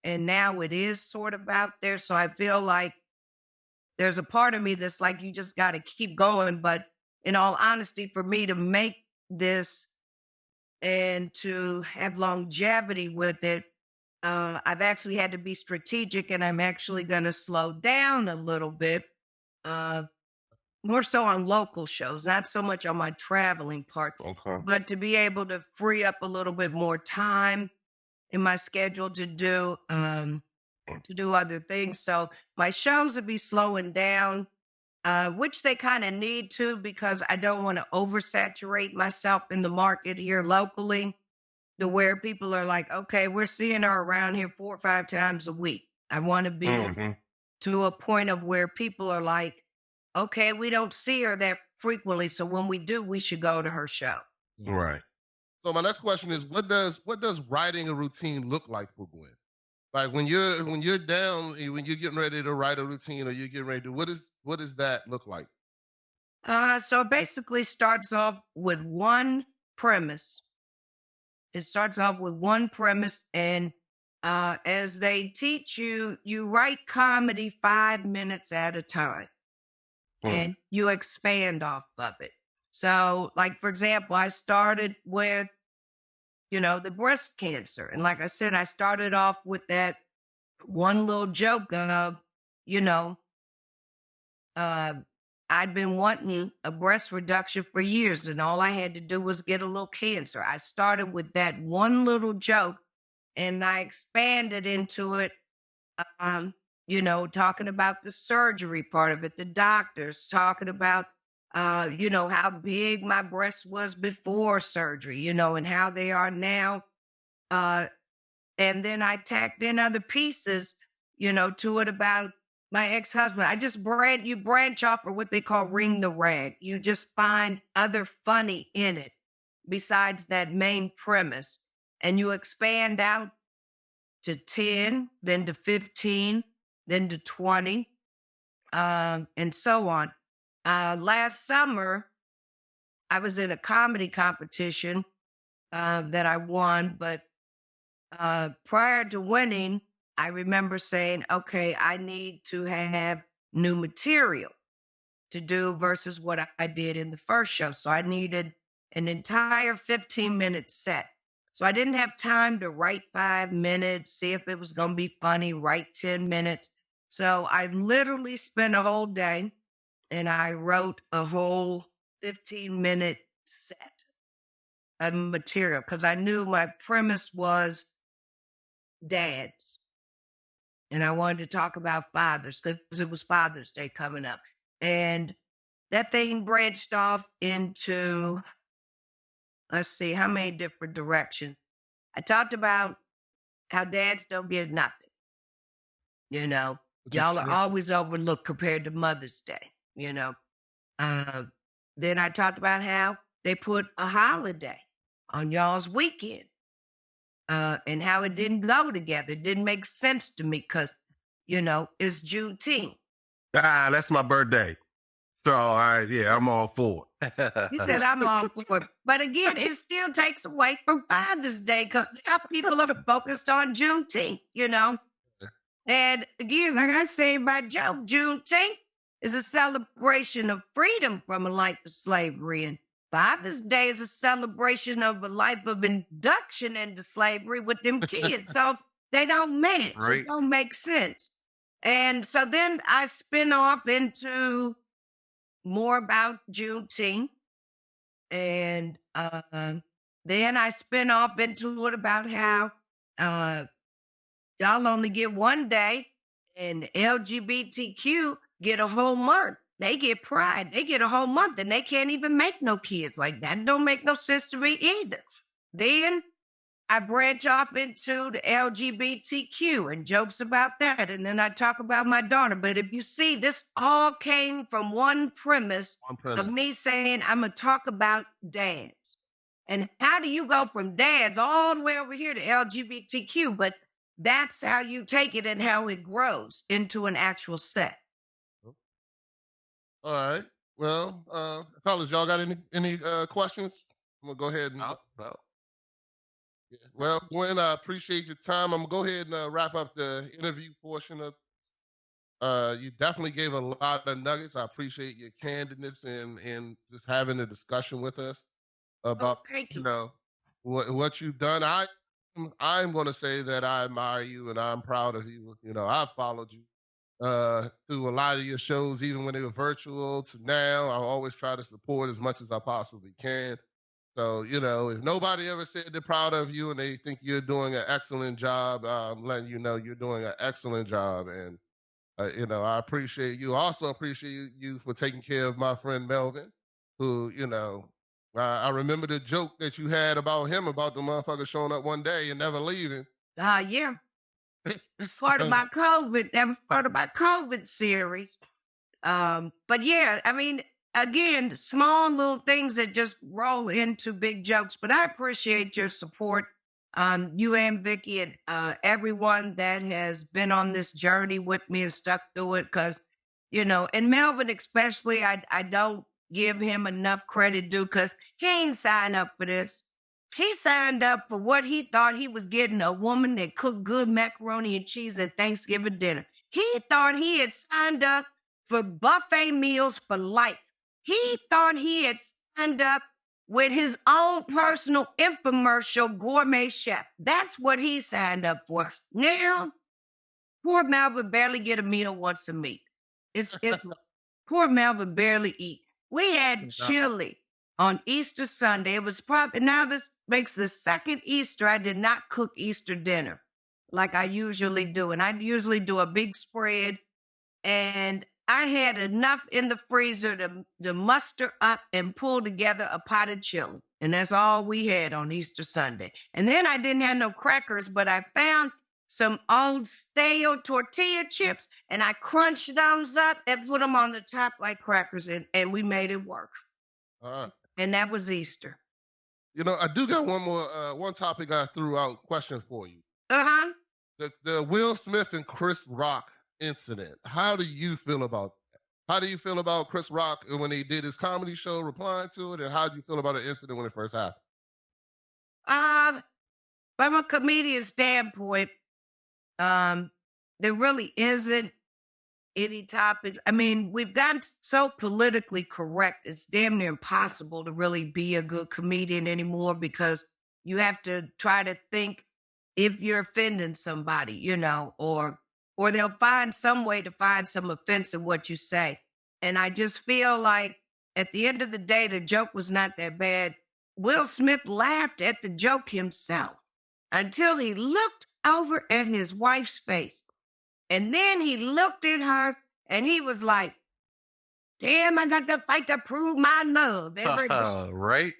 And now it is sort of out there. So I feel like there's a part of me that's like, you just got to keep going. But in all honesty, for me to make this and to have longevity with it, I've actually had to be strategic, and I'm actually going to slow down a little bit, more so on local shows, not so much on my traveling part, Okay. but to be able to free up a little bit more time in my schedule to do other things. So my shows will be slowing down, which they kind of need to, because I don't want to oversaturate myself in the market here locally, to where people are like, okay, we're seeing her around here 4 or 5 times a week. I want to be Mm-hmm. to a point of where people are like, okay, we don't see her that frequently, so when we do, we should go to her show. Right. So my next question is, what does writing a routine look like for Gwen? Like when you're down, when you're getting ready to write a routine, or you're getting ready to, what does that look like? So it basically starts off with one premise. It starts off with one premise, and as they teach you, you write comedy 5 minutes at a time, and you expand off of it. So, like, for example, I started with, the breast cancer. And like I said, I started off with that one little joke of, I'd been wanting a breast reduction for years, and all I had to do was get a little cancer. I started with that one little joke, and I expanded into it, talking about the surgery part of it, the doctors, talking about, how big my breast was before surgery, and how they are now. And then I tacked in other pieces, to it about my ex-husband. You branch off of what they call ring the rag. You just find other funny in it besides that main premise. And you expand out to 10, then to 15, then to 20, and so on. Last summer, I was in a comedy competition that I won, but prior to winning, I remember saying, okay, I need to have new material to do versus what I did in the first show. So I needed an entire 15-minute set. So I didn't have time to write 5 minutes, see if it was going to be funny, write 10 minutes. So I literally spent a whole day and I wrote a whole 15-minute set of material because I knew my premise was dads. And I wanted to talk about fathers because it was Father's Day coming up. And that thing branched off into, let's see, how many different directions. I talked about how dads don't get nothing. Y'all are always overlooked compared to Mother's Day, Then I talked about how they put a holiday on y'all's weekend. And how it didn't go together. It didn't make sense to me because, it's Juneteenth. That's my birthday. So, I'm all for it. You said I'm all for it. But again, it still takes away from Father's Day because now people are focused on Juneteenth, And again, like I say in my joke, Juneteenth is a celebration of freedom from a life of slavery. And Father's Day is a celebration of a life of induction into slavery with them kids. So they don't match. Right. It don't make sense. And so then I spin off into more about Juneteenth. And then I spin off into it about how y'all only get one day and LGBTQ get a whole month. They get Pride. They get a whole month and they can't even make no kids. Like that don't make no sense to me either. Then I branch off into the LGBTQ and jokes about that. And then I talk about my daughter. But if you see, this all came from one premise of me saying, I'm going to talk about dads. And how do you go from dads all the way over here to LGBTQ? But that's how you take it and how it grows into an actual set. All right. Well, fellas, y'all got any questions? I'm gonna go ahead and. No. Yeah. Well, Gwen, I appreciate your time. I'm gonna go ahead and wrap up the interview portion of. You definitely gave a lot of nuggets. I appreciate your candidness and just having a discussion with us about what you've done. I'm going to say that I admire you and I'm proud of you. You know, I've followed you through a lot of your shows, even when they were virtual to now. I always try to support as much as I possibly can. So, you know, if nobody ever said they're proud of you and they think you're doing an excellent job, I'm letting you know you're doing an excellent job. And, you know, I appreciate you. Also appreciate you for taking care of my friend Melvin, who, you know, I remember the joke that you had about him, about the motherfucker showing up one day and never leaving. Yeah. It's part of my COVID. That was part of my COVID series. But yeah, I mean, again, small little things that just roll into big jokes. But I appreciate your support, you and Vicky and everyone that has been on this journey with me and stuck through it. Because, you know, and Melvin especially, I don't give him enough credit due because he ain't signed up for this. He signed up for what he thought he was getting, a woman that cooked good macaroni and cheese at Thanksgiving dinner. He thought he had signed up for buffet meals for life. He thought he had signed up with his own personal infomercial gourmet chef. That's what he signed up for. Now, poor Melvin barely get a meal once a week. It's poor Melvin barely eat. We had chili on Easter Sunday. It was probably, now this makes the second Easter I did not cook Easter dinner like I usually do. And I usually do a big spread. And I had enough in the freezer to muster up and pull together a pot of chili. And that's all we had on Easter Sunday. And then I didn't have no crackers, but I found some old stale tortilla chips and I crunched those up and put them on the top like crackers and we made it work. And that was Easter. You know, I do got one topic I threw out question for you. Uh-huh. The Will Smith and Chris Rock incident. How do you feel about that? How do you feel about Chris Rock when he did his comedy show replying to it? And how do you feel about the incident when it first happened? From a comedian standpoint, there really isn't any topics. I mean, we've gotten so politically correct, it's damn near impossible to really be a good comedian anymore because you have to try to think if you're offending somebody, you know, or they'll find some way to find some offense in what you say. And I just feel like at the end of the day, the joke was not that bad. Will Smith laughed at the joke himself until he looked over at his wife's face. And then he looked at her and he was like, damn, I got to fight to prove my love every day. Right.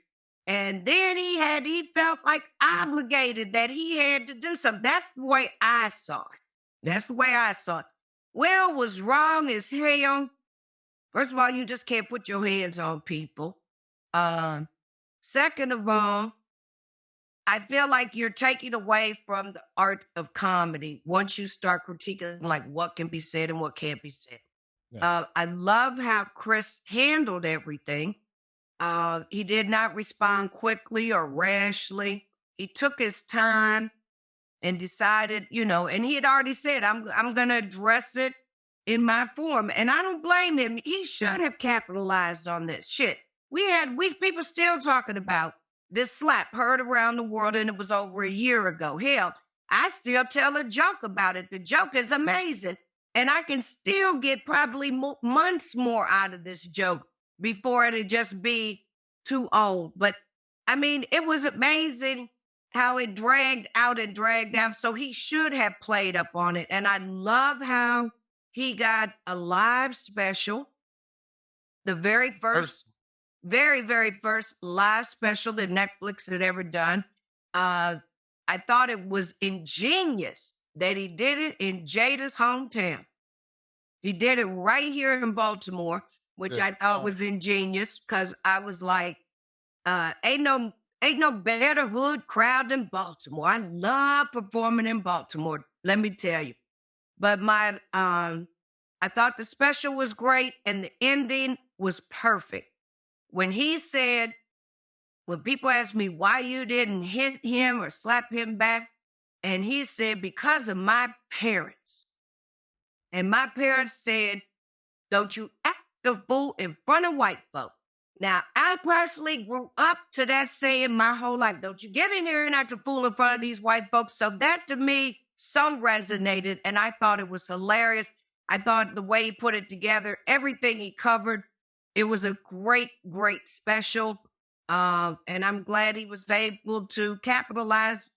And then he felt like obligated that he had to do something. That's the way I saw it. That's the way I saw it. Will was wrong as hell. First of all, you just can't put your hands on people. Second of all, I feel like you're taking away from the art of comedy once you start critiquing like what can be said and what can't be said. Yeah. I love how Chris handled everything. He did not respond quickly or rashly. He took his time and decided, you know, and he had already said, I'm going to address it in my form. And I don't blame him. He should have capitalized on this shit. We people still talking about this slap heard around the world, and it was over a year ago. Hell, I still tell a joke about it. The joke is amazing. And I can still get probably months more out of this joke before it'd just be too old. But, I mean, it was amazing how it dragged out and dragged down. So he should have played up on it. And I love how he got a live special, the very first live special that Netflix had ever done. I thought it was ingenious that he did it in Jada's hometown. He did it right here in Baltimore, which I thought was ingenious because I was like, ain't no better hood crowd than Baltimore. I love performing in Baltimore, let me tell you. But I thought the special was great and the ending was perfect. When he said, when people asked me why you didn't hit him or slap him back, and he said, because of my parents. And my parents said, don't you act a fool in front of white folk. Now, I personally grew up to that saying my whole life. Don't you get in here and act a fool in front of these white folks. So that to me so resonated, and I thought it was hilarious. I thought the way he put it together, everything he covered, it was a great, great special. And I'm glad he was able to capitalize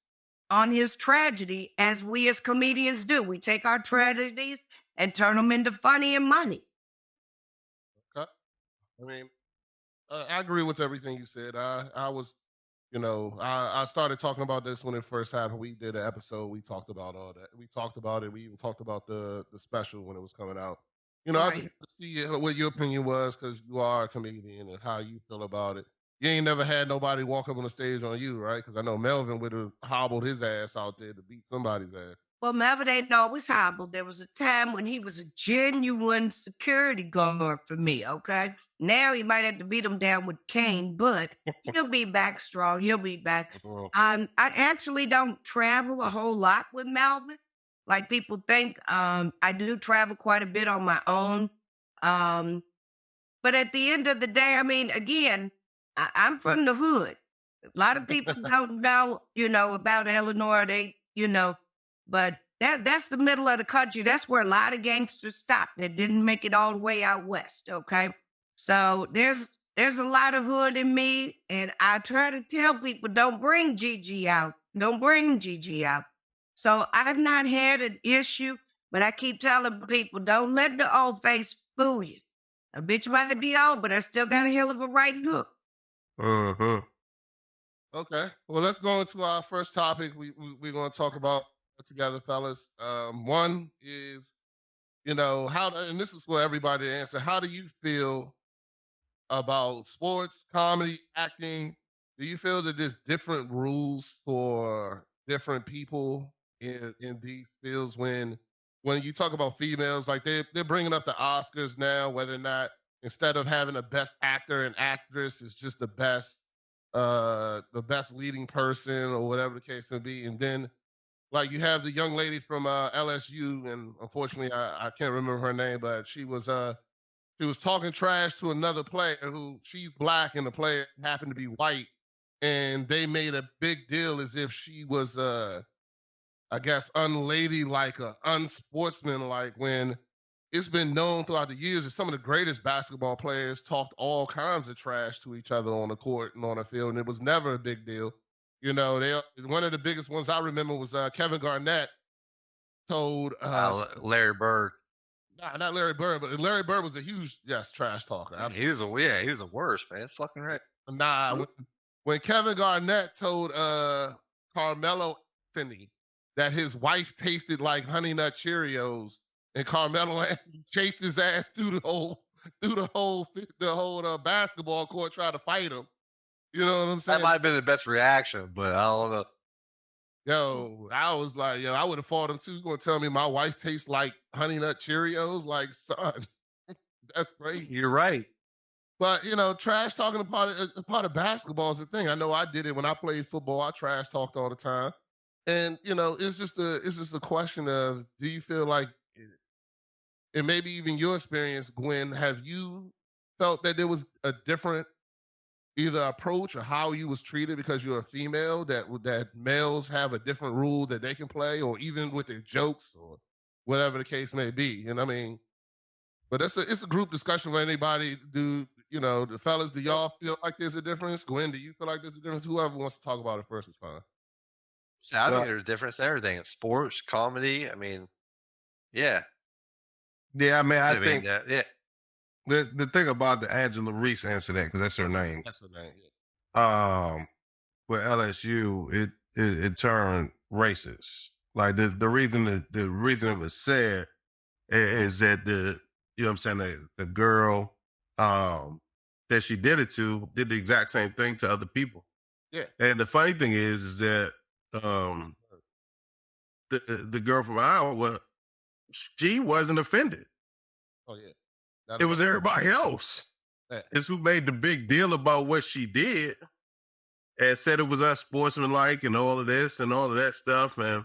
on his tragedy, as we as comedians do. We take our tragedies and turn them into funny and money. Okay. I mean, I agree with everything you said. I was, I started talking about this when it first happened. We did an episode. We talked about all that. We talked about it. We even talked about the special when it was coming out. I just Right. want to see what your opinion was, because you are a comedian, and how you feel about it. You ain't never had nobody walk up on the stage on you, right? Because I know Melvin would have hobbled his ass out there to beat somebody's ass. Well, Melvin ain't always hobbled. There was a time when he was a genuine security guard for me, okay? Now he might have to beat him down with cane, but he'll be back strong. He'll be back. I actually don't travel a whole lot with Melvin, like people think. I do travel quite a bit on my own. But at the end of the day, I mean, again, I'm from the hood. A lot of people don't know, about Illinois. But that's the middle of the country. That's where a lot of gangsters stopped. That didn't make it all the way out west. Okay, so there's a lot of hood in me, and I try to tell people, don't bring Gigi out. Don't bring Gigi out. So I've not had an issue, but I keep telling people, don't let the old face fool you. A bitch might be old, but I still got a hell of a right hook. Okay. Well, let's go into our first topic. We're going to talk about together, fellas. One is, and this is for everybody to answer. How do you feel about sports, comedy, acting? Do you feel that there's different rules for different people in these fields? When you talk about females, like they're bringing up the Oscars now, whether or not, instead of having a best actor and actress, it's just the best leading person, or whatever the case may be. And then, like, you have the young lady from LSU, and unfortunately I can't remember her name, but she was talking trash to another player who, she's black and the player happened to be white, and they made a big deal as if she was I guess unladylike or unsportsmanlike, when it's been known throughout the years that some of the greatest basketball players talked all kinds of trash to each other on the court and on the field, and it was never a big deal. One of the biggest ones I remember was Kevin Garnett told Larry Bird. Nah, not Larry Bird, but Larry Bird was a huge trash talker. He was the worst, man. Fucking right. Nah, when Kevin Garnett told Carmelo Anthony that his wife tasted like Honey Nut Cheerios, and Carmelo Anthony chased his ass through the whole basketball court, trying to fight him. You know what I'm saying? That might have been the best reaction, but I don't know. Yo, I was like, I would have fought him too. You gonna tell me my wife tastes like Honey Nut Cheerios? Like, son, that's crazy. You're right. But trash talking a part of basketball is a thing. I know I did it when I played football. I trash talked all the time, and it's just a question of, do you feel like, and maybe even your experience, Gwen, have you felt that there was a different either approach or how you was treated because you're a female, that males have a different rule that they can play, or even with their jokes or whatever the case may be? And I mean, but it's a group discussion for anybody. The fellas, do y'all feel like there's a difference? Gwen, do you feel like there's a difference? Whoever wants to talk about it first is fine. So I think there's a difference in everything. It's sports, comedy. I mean, yeah. Yeah, I mean, I think that, yeah. The thing about the Angela Reese incident, because that's her name. That's her name. Yeah. With LSU, it turned racist. Like the reason it was said is that the girl that she did it to did the exact same thing to other people. Yeah. And the funny thing is that the girl from Iowa, she wasn't offended. Oh yeah. It was everybody else. Yeah. It's who made the big deal about what she did and said it was unsportsmanlike and all of this and all of that stuff. And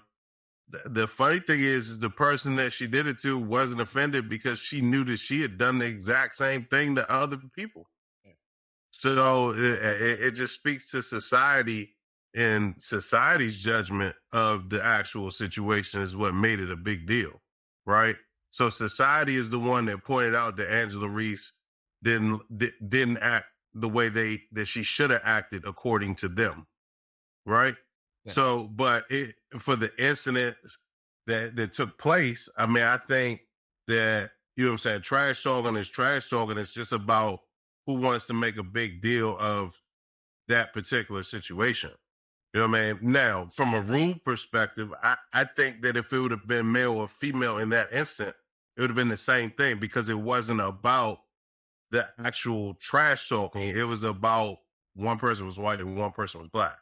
the funny thing is the person that she did it to wasn't offended because she knew that she had done the exact same thing to other people. Yeah. So it just speaks to society, and society's judgment of the actual situation is what made it a big deal, right? So society is the one that pointed out that Angela Reese didn't act the way that she should have acted according to them, right? Yeah. So, but for the incident that took place, I mean, I think that, you know what I'm saying, trash talking is trash talking. It's just about who wants to make a big deal of that particular situation. You know what I mean? Now, from a rule perspective, I think that if it would have been male or female in that instant, it would have been the same thing, because it wasn't about the actual trash talking. It was about one person was white and one person was black.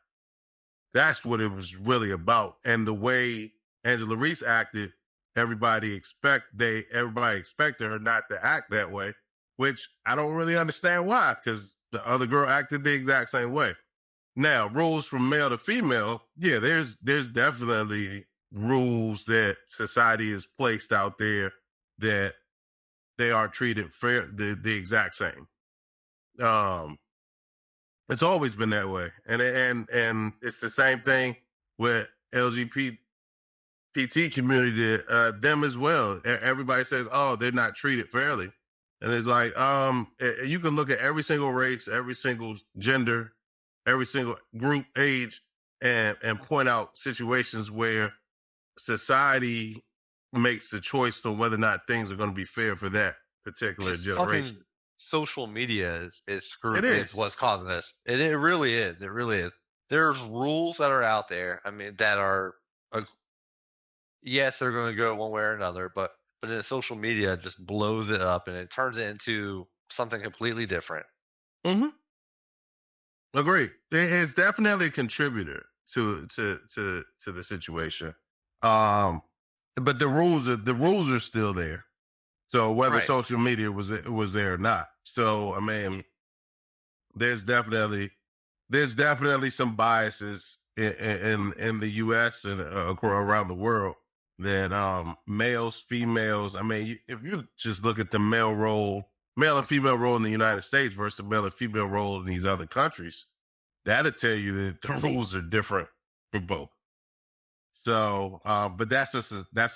That's what it was really about. And the way Angela Reese acted, everybody expected her not to act that way, which I don't really understand why, because the other girl acted the exact same way. Now, rules from male to female, yeah, there's definitely rules that society has placed out there that they are treated fair, the exact same. It's always been that way, and it's the same thing with LGBT community, them as well. Everybody says, "Oh, they're not treated fairly," and it's like, you can look at every single race, every single gender, every single group, age, and point out situations where society makes the choice on whether or not things are going to be fair for that particular generation. Social media is what's causing this. It really is. It really is. There's rules that are out there. I mean, that are, yes, they're going to go one way or another, but then social media just blows it up and it turns it into something completely different. Mm-hmm. Agreed. It's definitely a contributor to the situation. But the rules are still there. So whether social media was there or not. So I mean, there's definitely some biases in the U.S. and around the world that males, females. I mean, if you just look at the male and female role in the United States versus the male and female role in these other countries, that'll tell you that the rules are different for both. So, but that's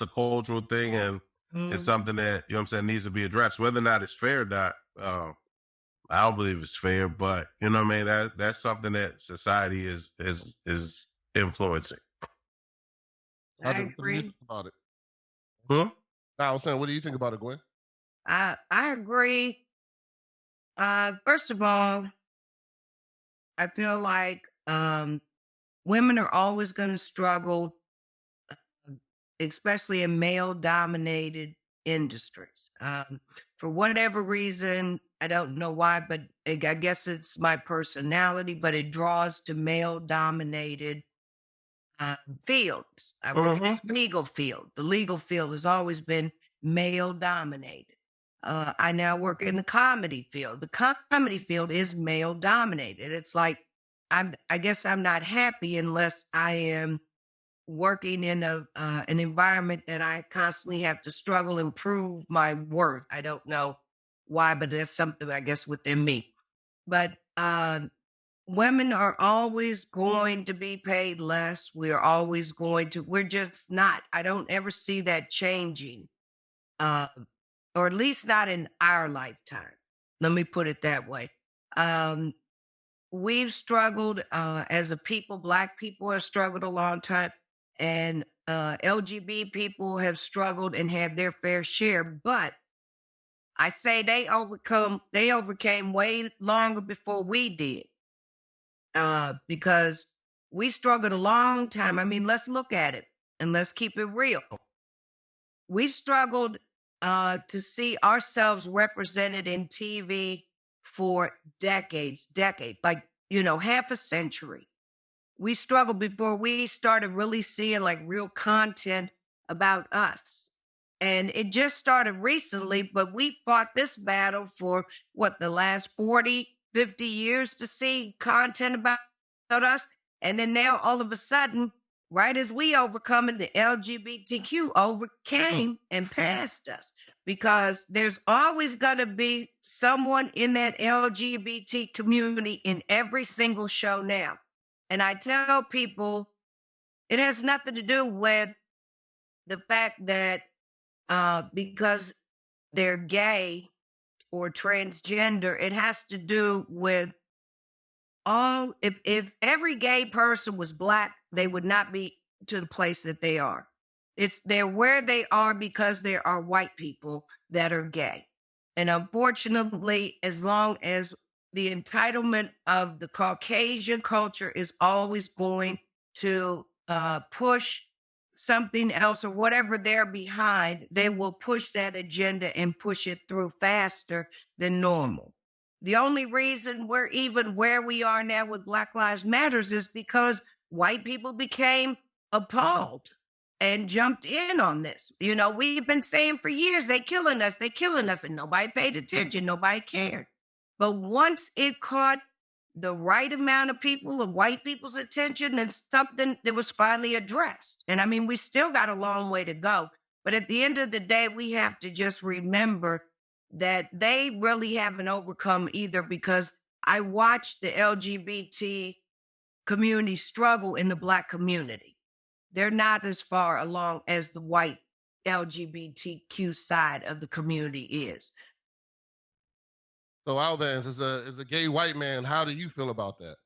a cultural thing, and it's something that, you know what I'm saying, needs to be addressed. Whether or not it's fair or not, I don't believe it's fair, but you know what I mean? That's something that society is influencing. I agree. What do you think about it? Huh? I was saying, what do you think about it, Gwen? I agree. First of all, I feel like women are always going to struggle, especially in male-dominated industries. For whatever reason, I don't know why, but I guess it's my personality, but it draws to male-dominated fields. I work in the legal field. The legal field has always been male-dominated. I now work in the comedy field. The comedy field is male-dominated. It's like, I guess I'm not happy unless I am working in an environment that I constantly have to struggle and prove my worth. I don't know why, but that's something, I guess, within me. But women are always going to be paid less. We're just not. I don't ever see that changing, or at least not in our lifetime. Let me put it that way. We've struggled as a people. Black people have struggled a long time. And LGBT people have struggled and had their fair share, but I say they overcame way longer before we did, because we struggled a long time. I mean, let's look at it and let's keep it real. We struggled to see ourselves represented in TV for decades, like, half a century. We struggled before we started really seeing like real content about us. And it just started recently, but we fought this battle for the last 40, 50 years to see content about us. And then now all of a sudden right as we overcome it, the LGBTQ overcame and passed us, because there's always going to be someone in that LGBT community in every single show now. And I tell people it has nothing to do with the fact that because they're gay or transgender, it has to do with if every gay person was Black, they would not be to the place that they are. They're where they are because there are white people that are gay. And unfortunately, as long as the entitlement of the Caucasian culture is always going to push something else or whatever they're behind, they will push that agenda and push it through faster than normal. The only reason we're even where we are now with Black Lives Matters is because white people became appalled and jumped in on this. You know, we've been saying for years, they're killing us, and nobody paid attention, nobody cared. But once it caught the right amount of people, of white people's attention, and something that was finally addressed. And I mean, we still got a long way to go. But at the end of the day, we have to just remember that they really haven't overcome either, because I watched the LGBT community struggle in the Black community. They're not as far along as the white LGBTQ side of the community is. So, Albans, as a gay white man, how do you feel about that?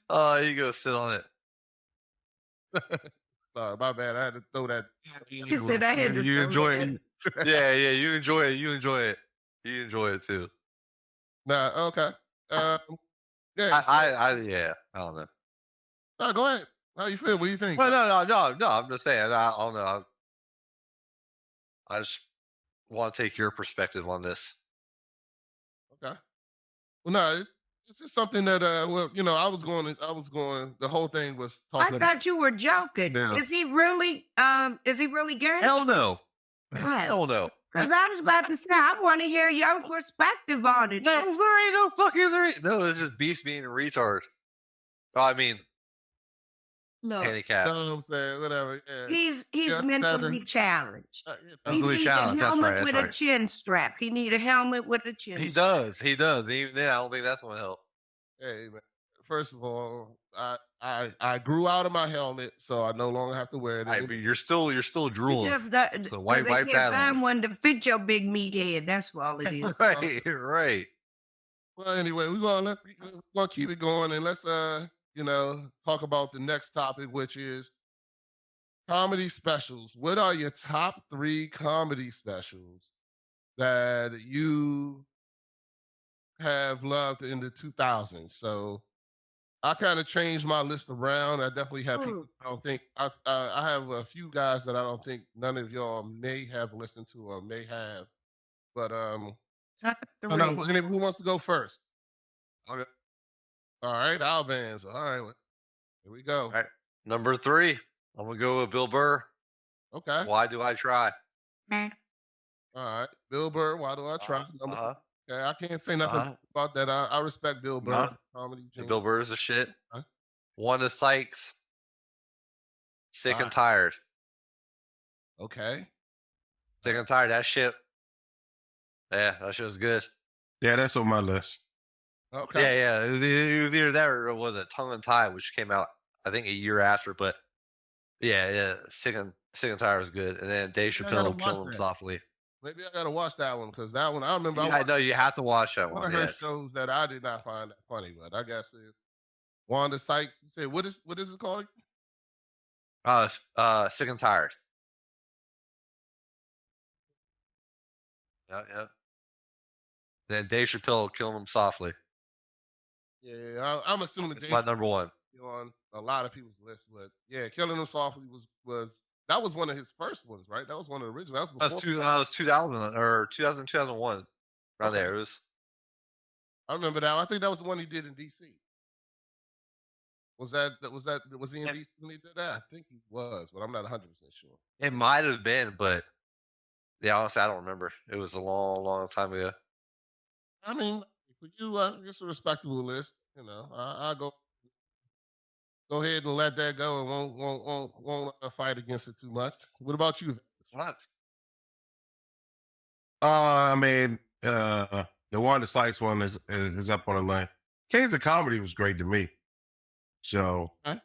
Oh, you go sit on it. Sorry, my bad. I had to throw that. He said I had to You throw enjoy that. it. Yeah, you enjoy it. You enjoy it. You enjoy it too. Nah, okay. Yeah. I don't know. No, go ahead. How you feel? What do you think? Well, no. I'm just saying. I don't know. I just want to take your perspective on this. Okay. Well, no, it's just something that well, you know, I was going. The whole thing was talking. I thought you were joking. Yeah. Is he really gay? Hell no. Right. Hell no. Because I was about to say, I want to hear your perspective on it. No, there ain't no fucking No, it's just Beast being a retard. I mean, Look, handicap. You know what I'm saying? Whatever. Yeah. he's Yeah, mentally challenged. He Mentally needs challenged. a That's helmet right. with That's a right. chin strap. He need a helmet with a chin He strap. does. He does. Even then, I don't think that's going to help. Hey, man. First of all, I grew out of my helmet, so I no longer have to wear it. Right, but you're still drooling. So wipe they can't that find off. one to fit your big meat head. That's all it is. Right. Well, anyway, we're gonna keep it going, and let's talk about the next topic, which is comedy specials. What are your top 3 comedy specials that you have loved in the 2000s? So I kind of changed my list around. I definitely have people I don't think I have a few guys that I don't think none of y'all may have listened to or may have. But Top oh, no, 3. who wants to go first? Okay. All right, Albans. All right, here we go. All right. Number 3, I'm going to go with Bill Burr. Okay. Why do I try? All right, Bill Burr. Why do I try? Okay, I can't say nothing about that. I respect Bill Burr. Comedy. Bill Burr is a shit. Wanda Sykes. Sick and Tired. tired. Okay. Sick and tired. That shit. Yeah, that shit was good. Yeah, that's on my list. Okay. Yeah. It was either that or was it Tongue and Tie, which came out I think a year after. But yeah. Sick and tired was good. And then Dave Chappelle Kill Him Softly. Maybe I gotta watch that one, because that one I remember. I know you have to watch that One one. of her shows that I did not find that funny, but I guess Wanda Sykes. You said what is it called? Sick and tired. Yeah. Then Dave Chappelle Kill Him Softly. Yeah, I'm assuming it's my number 1 on a lot of people's list, but yeah, Killing Him Softly was that was one of his first ones, right? That was one of the original. That was 2000 or 2001 around there. It was. I remember that. I think that was the one he did in DC. Was he in DC when he did that? I think he was, but I'm not 100% sure. It might have been, but yeah, honestly, I don't remember. It was a long, long time ago. I mean, for you, it's a respectable list. You know, I go. go ahead and let that go and won't fight against it too much. What about you? What? I mean, the Wanda Sykes one is up on the line. Kings of Comedy was great to me. So, Okay.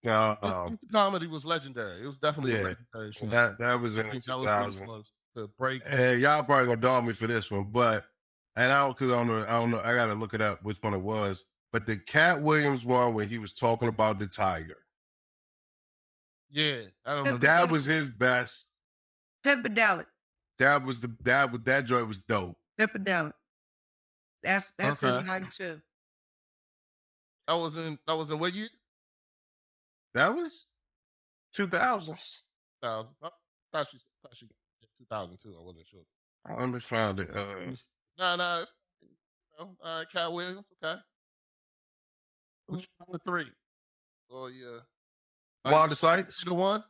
uh, Comedy was legendary. It was definitely a yeah, legendary show. that was in I the think that was 2000s. close to break. And y'all probably gonna dog me for this one, but and I don't know. I gotta look it up which one it was. But the Cat Williams one where he was talking about the tiger, Yeah, I don't know. that was his best. Pimpadelic. That joint was dope. Pimpadelic. That's Okay. in mine too. I was in what year? That was 2000s. 2000. I thought she got 2002. I wasn't sure. Let me find it. No, it's all right. Cat Williams. Okay. Which one of three? Oh yeah. Wanda Sykes. The one.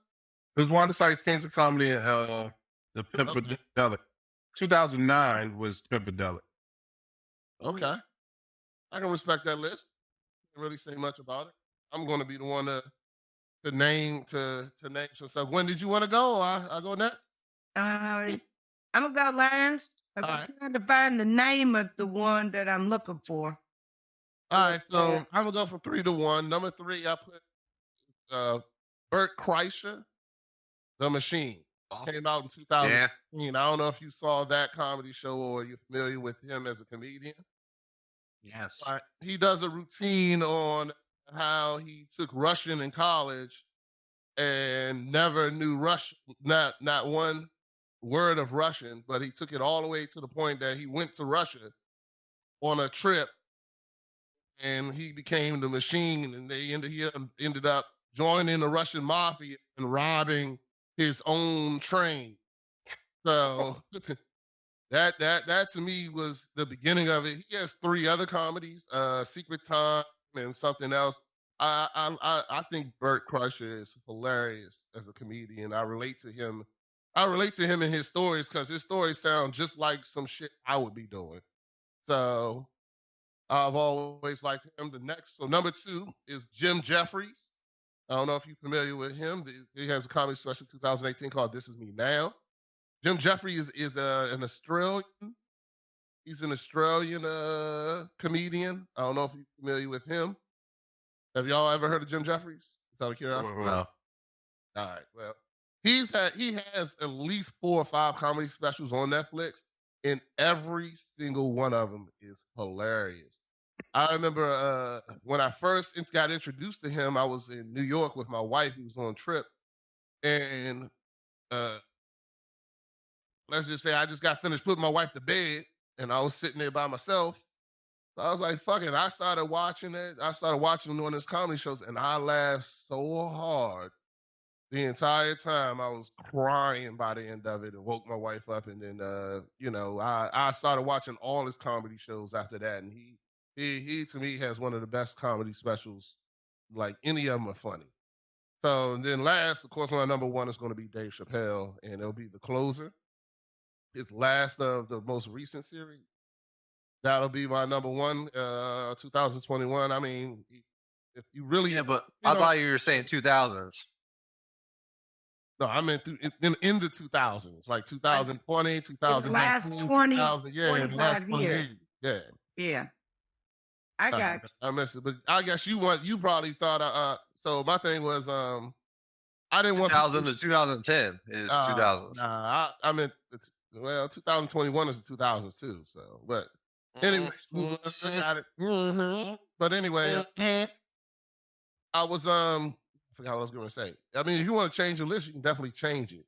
It was Wanda Sykes, Kings of Comedy, and the Pimpadelic. 2009 was Pimpadelic. Okay. I can respect that list. Can't really say much about it. I'm going to be the one to name some stuff. When did you want to go? I go next. I'm gonna go last. I'm trying to find the name of the one that I'm looking for. All right, so I'm gonna go from 3 to 1. Number 3, I put Bert Kreischer, The Machine. Came out in 2016. I don't know if you saw that comedy show or you're familiar with him as a comedian. Yes. He does a routine on how he took Russian in college and never knew Russian, not one word of Russian, but he took it all the way to the point that he went to Russia on a trip and he became the machine, and he ended up joining the Russian mafia and robbing his own train. So that to me was the beginning of it. He has 3 other comedies, Secret Time and something else. I think Bert Kreischer is hilarious as a comedian. I relate to him in his stories because his stories sound just like some shit I would be doing. So I've always liked him. So number 2 is Jim Jeffries. I don't know if you're familiar with him. He has a comedy special 2018 called This Is Me Now. Jim Jeffries is an Australian. He's an Australian comedian. I don't know if you're familiar with him. Have y'all ever heard of Jim Jeffries? It's out of curiosity. No. All right. Well, he has at least 4 or 5 comedy specials on Netflix, and every single one of them is hilarious. I remember when I first got introduced to him, I was in New York with my wife. He was on a trip, and let's just say I just got finished putting my wife to bed, and I was sitting there by myself. So I was like, fuck it. I started watching it. I started watching one of his comedy shows, and I laughed so hard the entire time. I was crying by the end of it and woke my wife up. And then, I started watching all his comedy shows after that. And he to me has one of the best comedy specials. Like any of them are funny. So then last, of course, my number 1 is going to be Dave Chappelle, and it'll be The Closer. His last of the most recent series. That'll be my number 1, 2021. I mean, if you really... Yeah, but I thought you were saying 2000s. No, I meant in the 2000s, like 2020, 2019, last 20, 2000, yeah, in the last 20 years. Yeah. Yeah. I got I missed it, but I guess you probably thought, so my thing was, I didn't want 2000 to 2010 is 2000s. Nah, I meant, 2021 is the 2000s too, so, but anyway, got it. Mm-hmm. But anyway, I was, I forgot what I was going to say. I mean, if you want to change your list, you can definitely change it.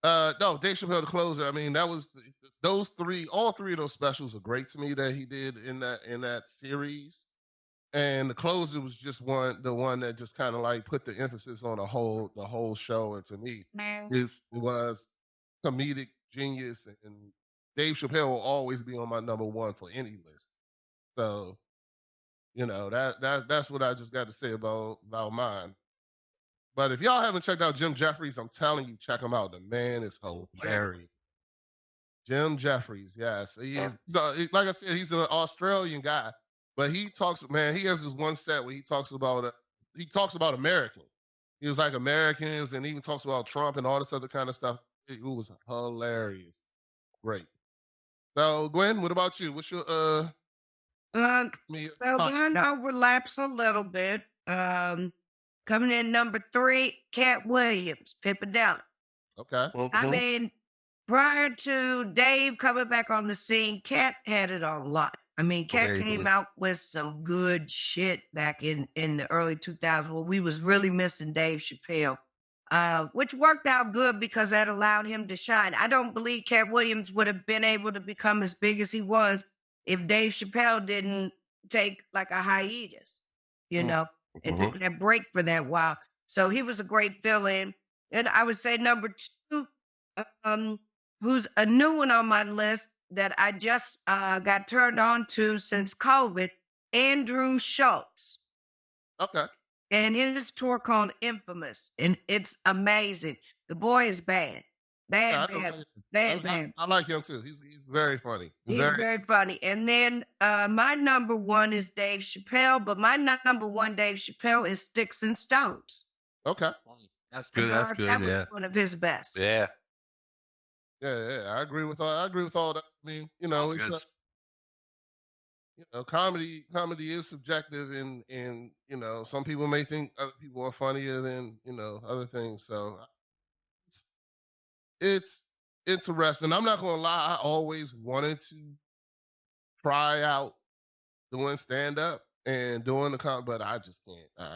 No, Dave Chappelle, The Closer. I mean, that was those 3. All 3 of those specials are great to me that he did in that series. And The Closer was just the one that just kind of like put the emphasis on the whole show. And to me, it was comedic genius. And Dave Chappelle will always be on my number 1 for any list. So, that's what I just got to say about mine. But if y'all haven't checked out Jim Jeffries, I'm telling you, check him out. The man is hilarious. Jim Jeffries, yes. He is, like I said, he's an Australian guy. But he talks, man. He has this one set where he talks about Americans. He was like Americans, and even talks about Trump and all this other kind of stuff. It was hilarious, great. So, Gwen, what about you? What's your me? So mine overlaps a little bit. Coming in number 3, Cat Williams, Pimpin' Okay. I mean, prior to Dave coming back on the scene, Cat had it on lock. I mean, Cat came out with some good shit back in the early 2000s when we was really missing Dave Chappelle, which worked out good because that allowed him to shine. I don't believe Cat Williams would have been able to become as big as he was if Dave Chappelle didn't take like a hiatus, you know, and took that break for that while. So he was a great fill-in. And I would say number 2, who's a new one on my list that I just got turned on to since COVID, Andrew Schultz. Okay. And his tour called Infamous. And it's amazing. The boy is bad. Bad. I like him too. He's very funny. He's very funny. And then my number 1 is Dave Chappelle, but my number 1 Dave Chappelle is Sticks and Stones. Okay. That's good. That's good. That was one of his best. Yeah. Yeah. I agree with all that. I mean, you know, comedy is subjective, and you know, some people may think other people are funnier than, you know, other things. So it's interesting. I'm not gonna lie, I always wanted to try out doing stand up and doing the but I just can't.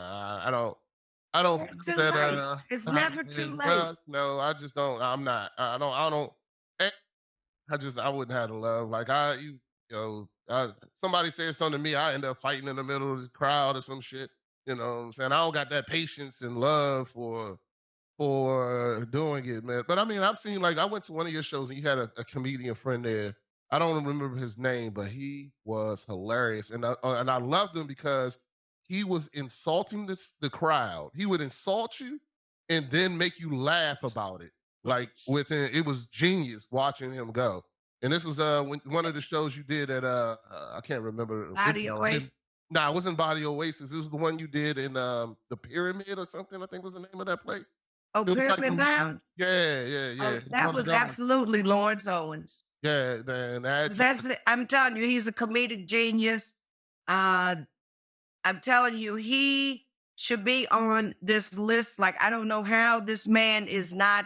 I don't think that it's never too late. Well, no, I just don't. I'm not. I don't. I wouldn't have the love. Like somebody says something to me, I end up fighting in the middle of the crowd or some shit. You know what I'm saying? I don't got that patience and love for doing it, man. But I mean, I've seen, like, I went to one of your shows and you had a comedian friend there. I don't remember his name, but he was hilarious, and I loved him because he was insulting the crowd. He would insult you and then make you laugh about it. Like, it was genius watching him go. And this was one of the shows you did at I can't remember. Body Oasis. Nah, it wasn't Body Oasis. This was the one you did in the Pyramid or something, I think was the name of that place. Oh, Pyramid Lounge? Yeah. Oh, that was absolutely Lawrence Owens. Yeah, man. That's it. I'm telling you, he's a comedic genius. I'm telling you, he should be on this list. Like, I don't know how this man is not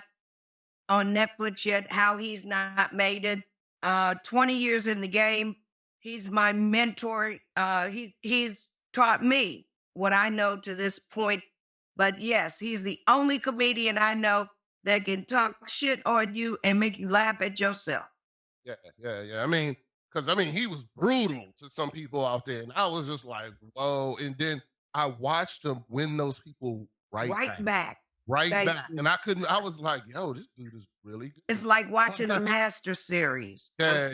on Netflix yet, how he's not made it. 20 years in the game. He's my mentor. He's taught me what I know to this point. But yes, he's the only comedian I know that can talk shit on you and make you laugh at yourself. Yeah. I mean, he was brutal to some people out there, and I was just like, whoa. And then I watched him win those people right back. And I was like, yo, this dude is really good. It's like watching a Master series. Yeah,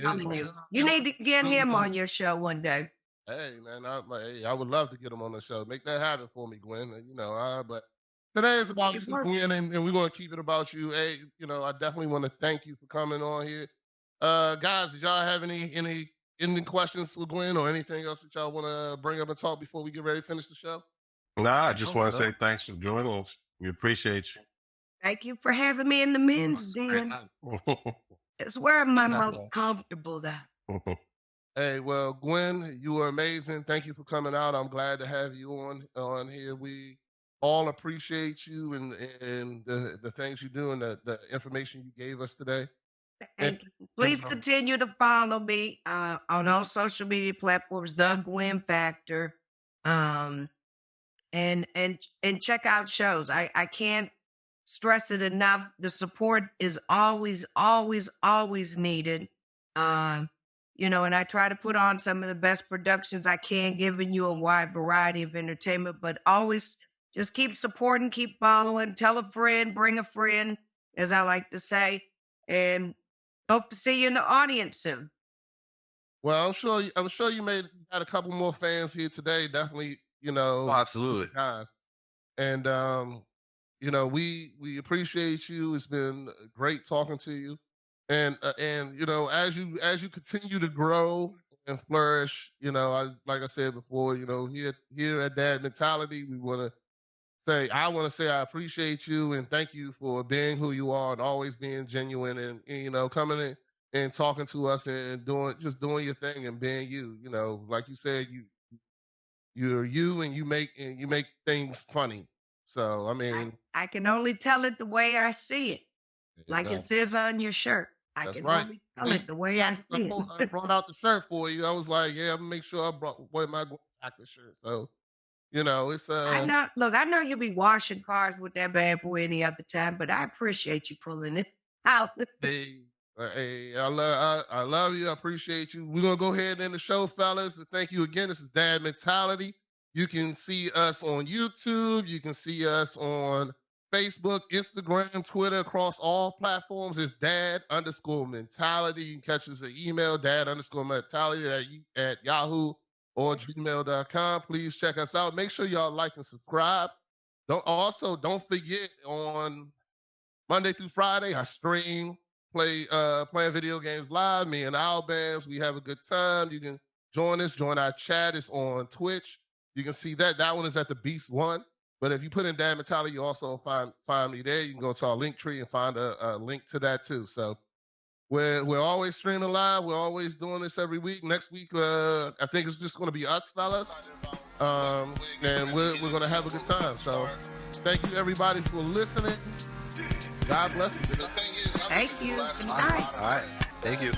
you need to get him on your show one day. Hey, man, I would love to get him on the show. Make that happen for me, Gwen. You know, but today is about you, Gwen, and we're going to keep it about you. Hey, you know, I definitely want to thank you for coming on here. Guys, did y'all have any ending questions for Gwen or anything else that y'all want to bring up and talk before we get ready to finish the show? Nah, I just want to say thanks for joining us. We appreciate you. Thank you for having me in the men's den. It's where I'm most comfortable though. Hey, well, Gwen, you were amazing. Thank you for coming out. I'm glad to have you on here. We all appreciate you and the things you do and the information you gave us today. Thank you. Please continue to follow me on all social media platforms, The Gwynn Factor, and check out shows. I can't stress it enough. The support is always needed. You know, and I try to put on some of the best productions I can, giving you a wide variety of entertainment, but always just keep supporting, keep following, tell a friend, bring a friend, as I like to say, and hope to see you in the audience soon. Well, I'm sure you had a couple more fans here today. Definitely, you know. Oh, absolutely. Guys. And, you know, we appreciate you. It's been great talking to you. And you know, as you continue to grow and flourish. You know, like I said before, you know, here at Dad Mentality, we want to say I appreciate you and thank you for being who you are and always being genuine and you know, coming in and talking to us and doing your thing and being you. You know, like you said, you're you and you make things funny. So I mean, I can only tell it the way I see it. Like no, it says on your shirt. I that's can right. only tell it the way I see it. I brought out the shirt for you. I was like, yeah, I'm gonna make sure I wear my Gwynn Factor shirt. So, you know, it's I know you'll be washing cars with that bad boy any other time, but I appreciate you pulling it out. Hey, I love you. I appreciate you. We're gonna go ahead and end the show, fellas. Thank you again. This is Dad Mentality. You can see us on YouTube. You can see us on Facebook, Instagram, Twitter, across all platforms. It's dad_mentality. You can catch us at email, dad_mentality at Yahoo or gmail.com. Please check us out. Make sure y'all like and subscribe. Don't forget, on Monday through Friday, I stream, playing video games live. Me and Al Bands, we have a good time. You can join our chat. It's on Twitch. You can see that one is at the Beast One. But if you put in Dad Mentality, you also find me there. You can go to our link tree and find a link to that too. So we're always streaming live. We're always doing this every week. Next week, I think it's just going to be us, fellas. And we're going to have a good time. So thank you, everybody, for listening. God bless you. Thank you. Good night. All right. Thank you.